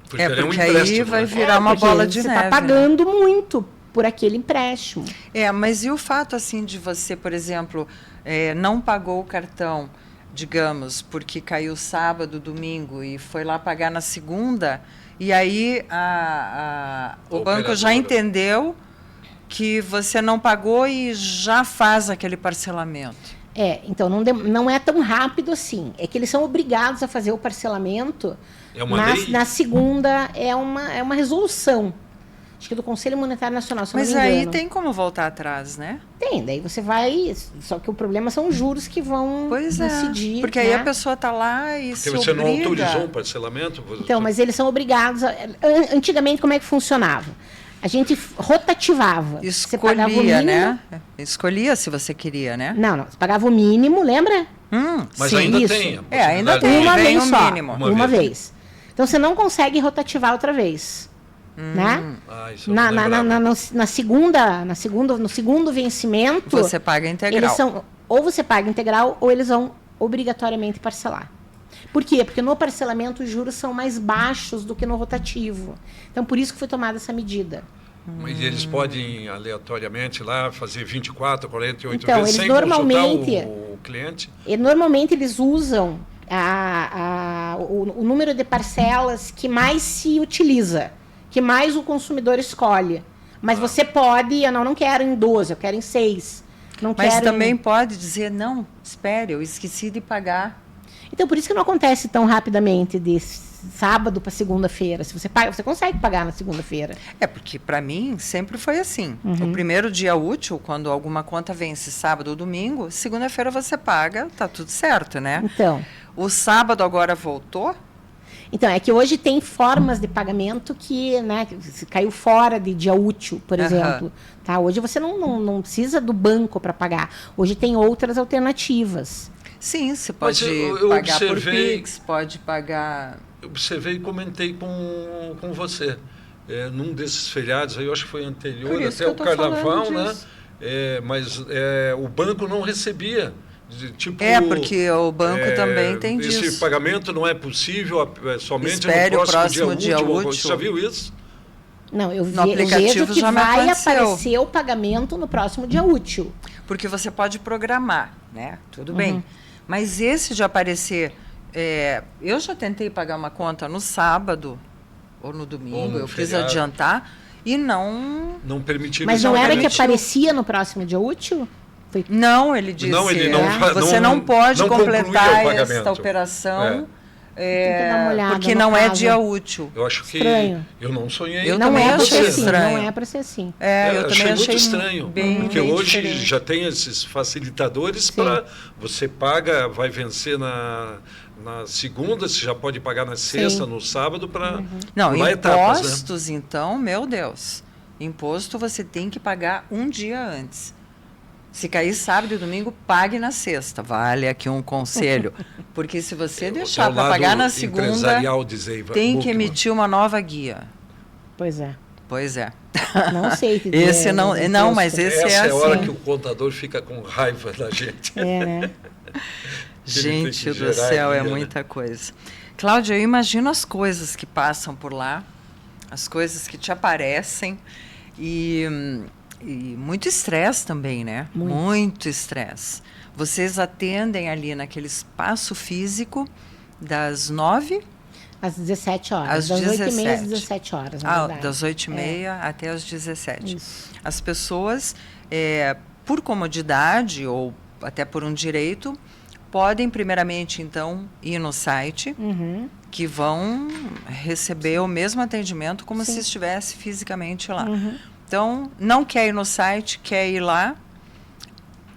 Speaker 2: Porque ele
Speaker 1: porque
Speaker 2: um empréstimo,
Speaker 1: aí vai
Speaker 2: né?
Speaker 1: virar uma
Speaker 3: porque
Speaker 1: bola de
Speaker 3: você
Speaker 1: neve.
Speaker 3: está pagando muito por aquele empréstimo.
Speaker 1: Mas e o fato, assim, de você, por exemplo, não pagou o cartão, digamos, porque caiu sábado, domingo, e foi lá pagar na segunda, e aí o banco já entendeu que você não pagou e já faz aquele parcelamento.
Speaker 3: Então não é tão rápido assim. É que eles são obrigados a fazer o parcelamento.
Speaker 2: É uma lei?
Speaker 3: Na segunda é uma resolução. Acho que é do Conselho Monetário Nacional, se eu não
Speaker 1: Mas
Speaker 3: me engano.
Speaker 1: aí tem como voltar atrás, né?
Speaker 3: Tem, daí você vai... Só que o problema são os juros que vão decidir.
Speaker 1: Porque aí a pessoa está lá e se
Speaker 2: Porque você
Speaker 1: obriga.
Speaker 2: não autorizou um parcelamento?
Speaker 3: Então, mas eles são obrigados... Antigamente, como é que funcionava? A gente rotativava. Você pagava o
Speaker 1: Escolhia,
Speaker 3: mínimo.
Speaker 1: né? Escolhia se você queria, né?
Speaker 3: Não, você pagava o mínimo, lembra?
Speaker 2: Mas
Speaker 1: sim.
Speaker 2: ainda
Speaker 3: isso.
Speaker 2: tem. a
Speaker 1: Ainda
Speaker 2: possibilidade
Speaker 1: tem.
Speaker 3: Uma
Speaker 1: vem
Speaker 3: vez
Speaker 1: o
Speaker 3: só.
Speaker 1: mínimo.
Speaker 3: Uma vez. Então você não consegue rotativar outra vez. Né?
Speaker 2: Isso eu não lembrava.
Speaker 3: No segundo vencimento,
Speaker 1: Você paga integral.
Speaker 3: eles são, ou você paga integral, ou eles vão obrigatoriamente parcelar. Por quê? Porque no parcelamento os juros são mais baixos do que no rotativo. Então, por isso que foi tomada essa medida.
Speaker 2: Mas eles podem aleatoriamente lá fazer 24, 48
Speaker 3: Então,
Speaker 2: vezes
Speaker 3: eles
Speaker 2: sem
Speaker 3: normalmente-
Speaker 2: consultar o cliente?
Speaker 3: E normalmente eles usam o número de parcelas que mais se utiliza, que mais o consumidor escolhe. Mas você pode, eu não quero em 12, eu quero em 6. Não
Speaker 1: Mas
Speaker 3: quero
Speaker 1: também pode dizer, não, espere, eu esqueci de pagar.
Speaker 3: Então, por isso que não acontece tão rapidamente de sábado para segunda-feira. Se você paga, você consegue pagar na segunda-feira.
Speaker 1: É, porque para mim sempre foi assim. O primeiro dia útil, quando alguma conta vence sábado ou domingo, segunda-feira você paga, tá tudo certo, né?
Speaker 3: Então,
Speaker 1: O sábado agora voltou?
Speaker 3: é que hoje tem formas de pagamento que, né, que se caiu fora de dia útil, por
Speaker 1: Aham.
Speaker 3: exemplo. Tá? Hoje você não precisa do banco para pagar. Hoje tem outras alternativas.
Speaker 1: Sim, você pode
Speaker 2: eu
Speaker 1: pagar por
Speaker 2: observei-
Speaker 1: Pix, pode pagar...
Speaker 2: Eu observei e comentei com você. Num desses feriados, aí, eu acho que foi anterior
Speaker 1: Por isso
Speaker 2: até
Speaker 1: que
Speaker 2: o
Speaker 1: eu tô
Speaker 2: carnaval,
Speaker 1: falando
Speaker 2: né?
Speaker 1: disso.
Speaker 2: Mas o banco não recebia. Tipo,
Speaker 1: Porque o banco também tem
Speaker 2: esse
Speaker 1: disso.
Speaker 2: pagamento não é possível somente
Speaker 1: Espere
Speaker 2: no
Speaker 1: o
Speaker 2: próximo,
Speaker 1: próximo dia útil.
Speaker 2: Você já viu isso?
Speaker 3: Não, eu
Speaker 1: No
Speaker 3: vejo
Speaker 1: aplicativo
Speaker 3: que
Speaker 1: já me
Speaker 3: vai
Speaker 1: aconteceu.
Speaker 3: aparecer o pagamento no próximo dia útil.
Speaker 1: Porque você pode programar, né? Tudo bem. Mas esse de aparecer... eu já tentei pagar uma conta no sábado ou no domingo,
Speaker 2: Ou no
Speaker 1: eu quis
Speaker 2: feriado.
Speaker 1: adiantar e não...
Speaker 2: Não permitia.
Speaker 3: Mas não
Speaker 2: eles
Speaker 3: era que
Speaker 2: permitiam.
Speaker 3: aparecia no próximo dia útil? Foi
Speaker 1: Não, ele disse,
Speaker 2: Não, ele não fa-
Speaker 1: você
Speaker 2: não-
Speaker 1: não pode
Speaker 2: não concluía
Speaker 1: completar
Speaker 2: o pagamento.
Speaker 1: esta operação
Speaker 3: Tem que dar uma olhada
Speaker 1: porque
Speaker 3: no
Speaker 1: não é
Speaker 3: caso.
Speaker 1: dia útil.
Speaker 2: Eu acho que
Speaker 3: Estranho.
Speaker 2: eu não sonhei.
Speaker 1: Eu
Speaker 3: não
Speaker 1: também
Speaker 3: é para
Speaker 1: achei
Speaker 3: ser assim,
Speaker 1: estranho.
Speaker 3: não é para ser assim.
Speaker 1: Eu também
Speaker 2: achei
Speaker 1: achei
Speaker 2: muito estranho,
Speaker 1: bem,
Speaker 2: porque
Speaker 1: bem
Speaker 2: hoje
Speaker 1: diferente.
Speaker 2: já tem esses facilitadores para você paga, vai vencer na segunda, você já pode pagar na sexta,
Speaker 3: Sim.
Speaker 2: no sábado para
Speaker 1: Não,
Speaker 2: pular etapas, né?
Speaker 1: impostos, então, meu Deus. Imposto você tem que pagar um dia antes. Se cair sábado e domingo, pague na sexta. Vale aqui um conselho. Porque se você deixar para pagar na segunda,
Speaker 2: empresarial, diz aí,
Speaker 1: tem que
Speaker 2: Buchmann.
Speaker 1: emitir uma nova guia.
Speaker 3: Pois é.
Speaker 1: Pois é.
Speaker 3: Não sei te dizer.
Speaker 1: Esse não,
Speaker 3: os
Speaker 1: não, mas
Speaker 3: impostos.
Speaker 1: esse
Speaker 2: Essa
Speaker 1: é
Speaker 2: é a hora
Speaker 1: assim.
Speaker 2: que o contador fica com raiva da gente.
Speaker 3: É, né?
Speaker 1: Gente
Speaker 2: Ele tem que
Speaker 1: do
Speaker 2: gerar
Speaker 1: céu, é
Speaker 2: guia, né?
Speaker 1: muita coisa. Cláudia, eu imagino as coisas que passam por lá, as coisas que te aparecem e muito estresse também, né? Muito estresse. Vocês atendem ali naquele espaço físico das 9
Speaker 3: Às 17 horas.
Speaker 1: às
Speaker 3: das 8h30 às
Speaker 1: 17.
Speaker 3: 17 horas, na verdade.
Speaker 1: Das 8h30 até as 17.
Speaker 3: Isso.
Speaker 1: As pessoas, por comodidade ou até por um direito, podem primeiramente, então, ir no site,
Speaker 3: Uhum.
Speaker 1: que vão receber o mesmo atendimento como se estivesse fisicamente lá. Então, não quer ir no site, quer ir lá,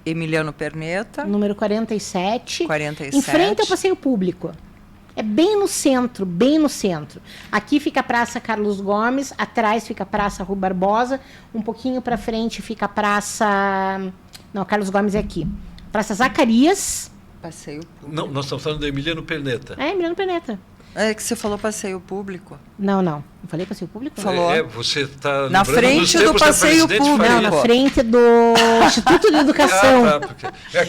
Speaker 1: Emiliano Perneta,
Speaker 3: Número 47.
Speaker 1: 47.
Speaker 3: Em frente ao passeio público. É bem no centro, bem no centro. Aqui fica a Praça Carlos Gomes, atrás fica a Praça Rui Barbosa, um pouquinho para frente fica a Praça... Não, Carlos Gomes é aqui. Praça Zacarias.
Speaker 1: Passeio público.
Speaker 2: Não, nós estamos falando do Emiliano Perneta.
Speaker 3: É, Emiliano Perneta.
Speaker 1: É que você falou passeio público.
Speaker 3: Não. Não falei passeio público?
Speaker 1: Falou.
Speaker 2: Você está
Speaker 1: Na frente do passeio público.
Speaker 3: Não, na frente do Instituto de Educação.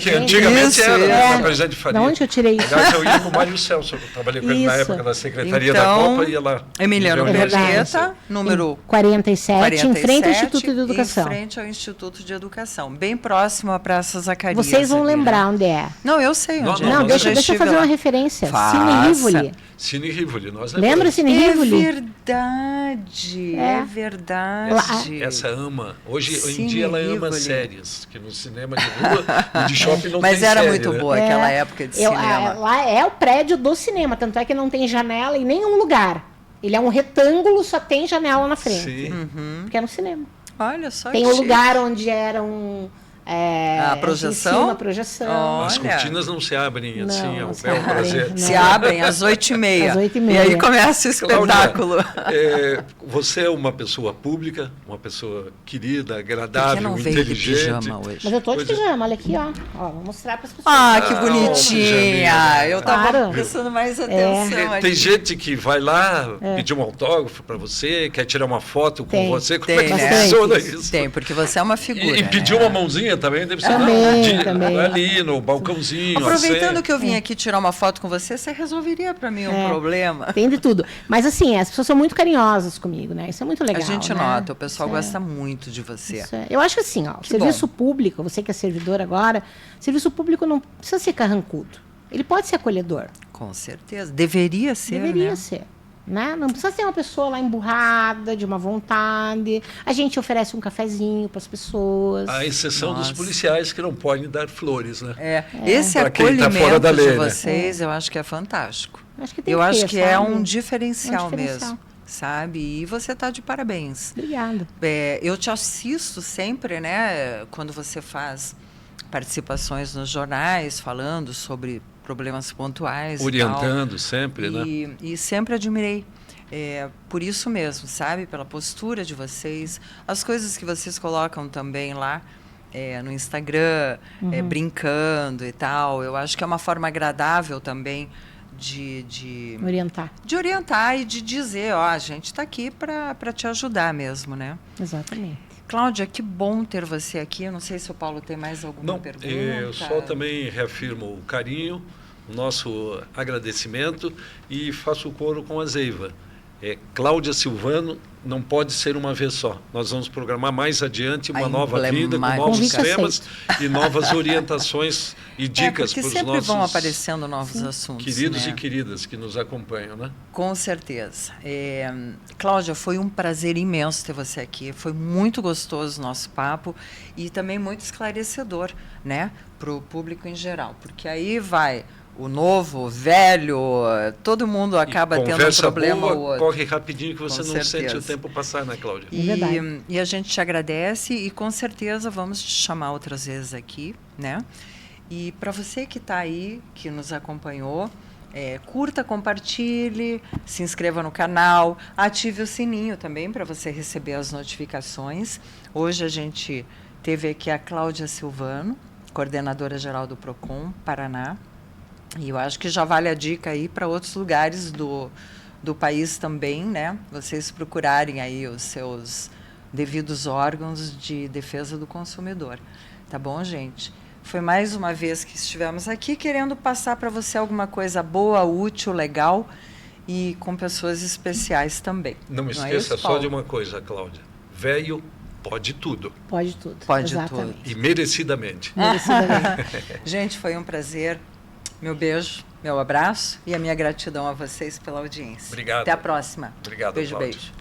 Speaker 2: Que antigamente
Speaker 1: Isso,
Speaker 2: era,
Speaker 1: é.
Speaker 2: na Presidente Faria.
Speaker 3: Da onde que eu tirei isso?
Speaker 2: Aliás, eu ia com o Mário Celso, eu trabalhei com ele na
Speaker 3: Isso.
Speaker 2: época da Secretaria
Speaker 1: Então,
Speaker 2: da Copa, ia lá.
Speaker 1: Emiliano
Speaker 2: Reunião de
Speaker 3: verdade.
Speaker 1: Perneta, número
Speaker 3: 47, em frente ao Instituto de Educação.
Speaker 1: Em frente ao Instituto de Educação, bem próximo à Praça Zacarias.
Speaker 3: Vocês vão
Speaker 1: ali, né?
Speaker 3: lembrar onde é.
Speaker 1: Não, eu sei onde
Speaker 2: Não,
Speaker 1: é.
Speaker 3: Não,
Speaker 2: eu
Speaker 3: deixa
Speaker 1: já
Speaker 3: eu
Speaker 1: estive
Speaker 3: fazer
Speaker 1: lá.
Speaker 3: uma referência.
Speaker 1: Faça.
Speaker 3: Cine Rivoli.
Speaker 2: Cine Rivoli, nós
Speaker 3: Lembra
Speaker 2: lembramos.
Speaker 3: Cine
Speaker 1: É
Speaker 3: Rivoli?
Speaker 1: verdade, é verdade.
Speaker 2: Essa ama. Hoje em
Speaker 1: Cine
Speaker 2: dia ela ama
Speaker 1: Rivoli.
Speaker 2: séries, que no cinema de rua e de shopping não
Speaker 1: Mas
Speaker 2: tem
Speaker 1: era
Speaker 2: série,
Speaker 1: muito
Speaker 2: né?
Speaker 1: boa aquela época de cinema.
Speaker 3: Lá é o prédio do cinema, tanto é que não tem janela em nenhum lugar. Ele é um retângulo, só tem janela na frente.
Speaker 2: Sim.
Speaker 3: Porque é no cinema.
Speaker 1: Olha só
Speaker 3: Tem
Speaker 1: que
Speaker 3: o lugar onde eram
Speaker 1: A projeção?
Speaker 3: A projeção.
Speaker 2: As
Speaker 1: Olha.
Speaker 2: cortinas não se abrem assim,
Speaker 3: Não,
Speaker 2: ao
Speaker 3: não se
Speaker 2: bel
Speaker 3: abrem,
Speaker 2: prazer.
Speaker 3: não.
Speaker 1: Se abrem às 8h30.
Speaker 3: Às 8h30.
Speaker 1: E aí começa o espetáculo.
Speaker 2: Cláudia, você é uma pessoa pública, uma pessoa querida,
Speaker 1: Por que
Speaker 2: agradável,
Speaker 1: não veio de
Speaker 2: inteligente.
Speaker 1: pijama hoje?
Speaker 3: Mas eu tô de
Speaker 2: Pois é.
Speaker 3: pijama, olha aqui, ó. Vou mostrar para as pessoas.
Speaker 1: Ah, que
Speaker 2: Ah,
Speaker 1: bonitinha!
Speaker 2: ó,
Speaker 1: Eu tava
Speaker 3: Claro.
Speaker 1: prestando mais atenção aqui.
Speaker 2: Tem gente que vai lá pedir um autógrafo para você, quer tirar uma foto com
Speaker 3: Tem.
Speaker 2: você. Como é que
Speaker 1: Tem,
Speaker 3: né?
Speaker 2: funciona isso?
Speaker 1: Tem, porque você é uma figura.
Speaker 2: E pedir
Speaker 1: né?
Speaker 2: uma mãozinha também deve ser
Speaker 3: Também, também.
Speaker 2: ali no balcãozinho.
Speaker 1: Aproveitando
Speaker 2: assim.
Speaker 1: que eu vim aqui tirar uma foto com você, você resolveria para mim um problema?
Speaker 3: Tem de tudo. Mas assim, as pessoas são muito carinhosas comigo, né? Isso é muito legal.
Speaker 1: A gente
Speaker 3: né?
Speaker 1: nota, o pessoal
Speaker 3: Isso é-
Speaker 1: gosta muito de você.
Speaker 3: isso é- Eu acho que assim, ó,
Speaker 1: Que
Speaker 3: serviço
Speaker 1: bom.
Speaker 3: público, você que é servidor agora, serviço público não precisa ser carrancudo. Ele pode ser acolhedor.
Speaker 1: Com certeza. Deveria ser,
Speaker 3: Deveria
Speaker 1: né?
Speaker 3: ser. Né? Não precisa ser uma pessoa lá emburrada, de uma vontade. A gente oferece um cafezinho para as pessoas.
Speaker 2: À exceção dos
Speaker 1: Nossa.
Speaker 2: policiais que não podem dar flores, né?
Speaker 1: Esse
Speaker 2: Pra quem tá
Speaker 1: acolhimento
Speaker 2: fora da lei,
Speaker 1: de
Speaker 2: né?
Speaker 1: vocês, eu acho que é fantástico.
Speaker 3: Acho que tem
Speaker 1: Eu
Speaker 3: que
Speaker 1: acho
Speaker 3: ter,
Speaker 1: que é
Speaker 3: sabe?
Speaker 1: um diferencial,
Speaker 3: Um diferencial.
Speaker 1: mesmo, sabe? E você está de parabéns.
Speaker 3: Obrigada.
Speaker 1: Eu te assisto sempre, né? Quando você faz participações nos jornais, falando sobre problemas pontuais.
Speaker 2: Orientando sempre, né?
Speaker 1: E sempre admirei. Por isso mesmo, sabe? Pela postura de vocês, as coisas que vocês colocam também lá no Instagram, brincando e tal. Eu acho que é uma forma agradável também de
Speaker 3: Orientar.
Speaker 1: e de dizer, ó, a gente está aqui para te ajudar mesmo, né?
Speaker 3: Exatamente.
Speaker 1: Cláudia, que bom ter você aqui. Eu não sei se o Paulo tem mais alguma
Speaker 2: Não,
Speaker 1: pergunta.
Speaker 2: eu só também reafirmo o carinho, o nosso agradecimento e faço o coro com a Zeiva. Cláudia Silvano não pode ser uma vez só. Nós vamos programar mais adiante uma
Speaker 1: A
Speaker 2: nova vida, com
Speaker 1: emblemática.
Speaker 2: novos
Speaker 3: Convite
Speaker 2: temas e novas orientações e dicas
Speaker 1: porque
Speaker 2: para os
Speaker 1: sempre
Speaker 2: nossos
Speaker 1: vão aparecendo novos assuntos.
Speaker 2: queridos
Speaker 1: né?
Speaker 2: e queridas que nos acompanham, né?
Speaker 1: Com certeza. Cláudia, foi um prazer imenso ter você aqui. Foi muito gostoso o nosso papo e também muito esclarecedor, né, para o público em geral. Porque aí vai o novo, o velho, todo mundo acaba
Speaker 2: E
Speaker 1: tendo um
Speaker 2: conversa
Speaker 1: problema
Speaker 2: boa,
Speaker 1: ou outro.
Speaker 2: corre rapidinho que você
Speaker 1: Com
Speaker 2: não
Speaker 1: certeza.
Speaker 2: sente o tempo passar, né, Cláudia?
Speaker 3: É verdade.
Speaker 1: E a gente te agradece e com certeza vamos te chamar outras vezes aqui, né? E para você que está aí, que nos acompanhou, curta, compartilhe, se inscreva no canal, ative o sininho também para você receber as notificações. Hoje a gente teve aqui a Cláudia Silvano, coordenadora geral do Procon Paraná. E eu acho que já vale a dica aí para outros lugares do país também, né? Vocês procurarem aí os seus devidos órgãos de defesa do consumidor. Tá bom, gente? Foi mais uma vez que estivemos aqui querendo passar para você alguma coisa boa, útil, legal e com pessoas especiais também.
Speaker 2: Não
Speaker 1: é
Speaker 2: esqueça
Speaker 1: isso,
Speaker 2: só
Speaker 1: Paulo?
Speaker 2: de uma coisa, Cláudia. Velho pode tudo.
Speaker 3: Pode tudo.
Speaker 1: Pode
Speaker 3: Exatamente.
Speaker 1: tudo.
Speaker 2: E merecidamente.
Speaker 3: Merecidamente.
Speaker 1: Gente, foi um prazer. Meu beijo, meu abraço e a minha gratidão a vocês pela audiência.
Speaker 2: Obrigado.
Speaker 1: Até a próxima.
Speaker 2: Obrigado,
Speaker 1: Beijo,
Speaker 2: Cláudia.
Speaker 1: beijo.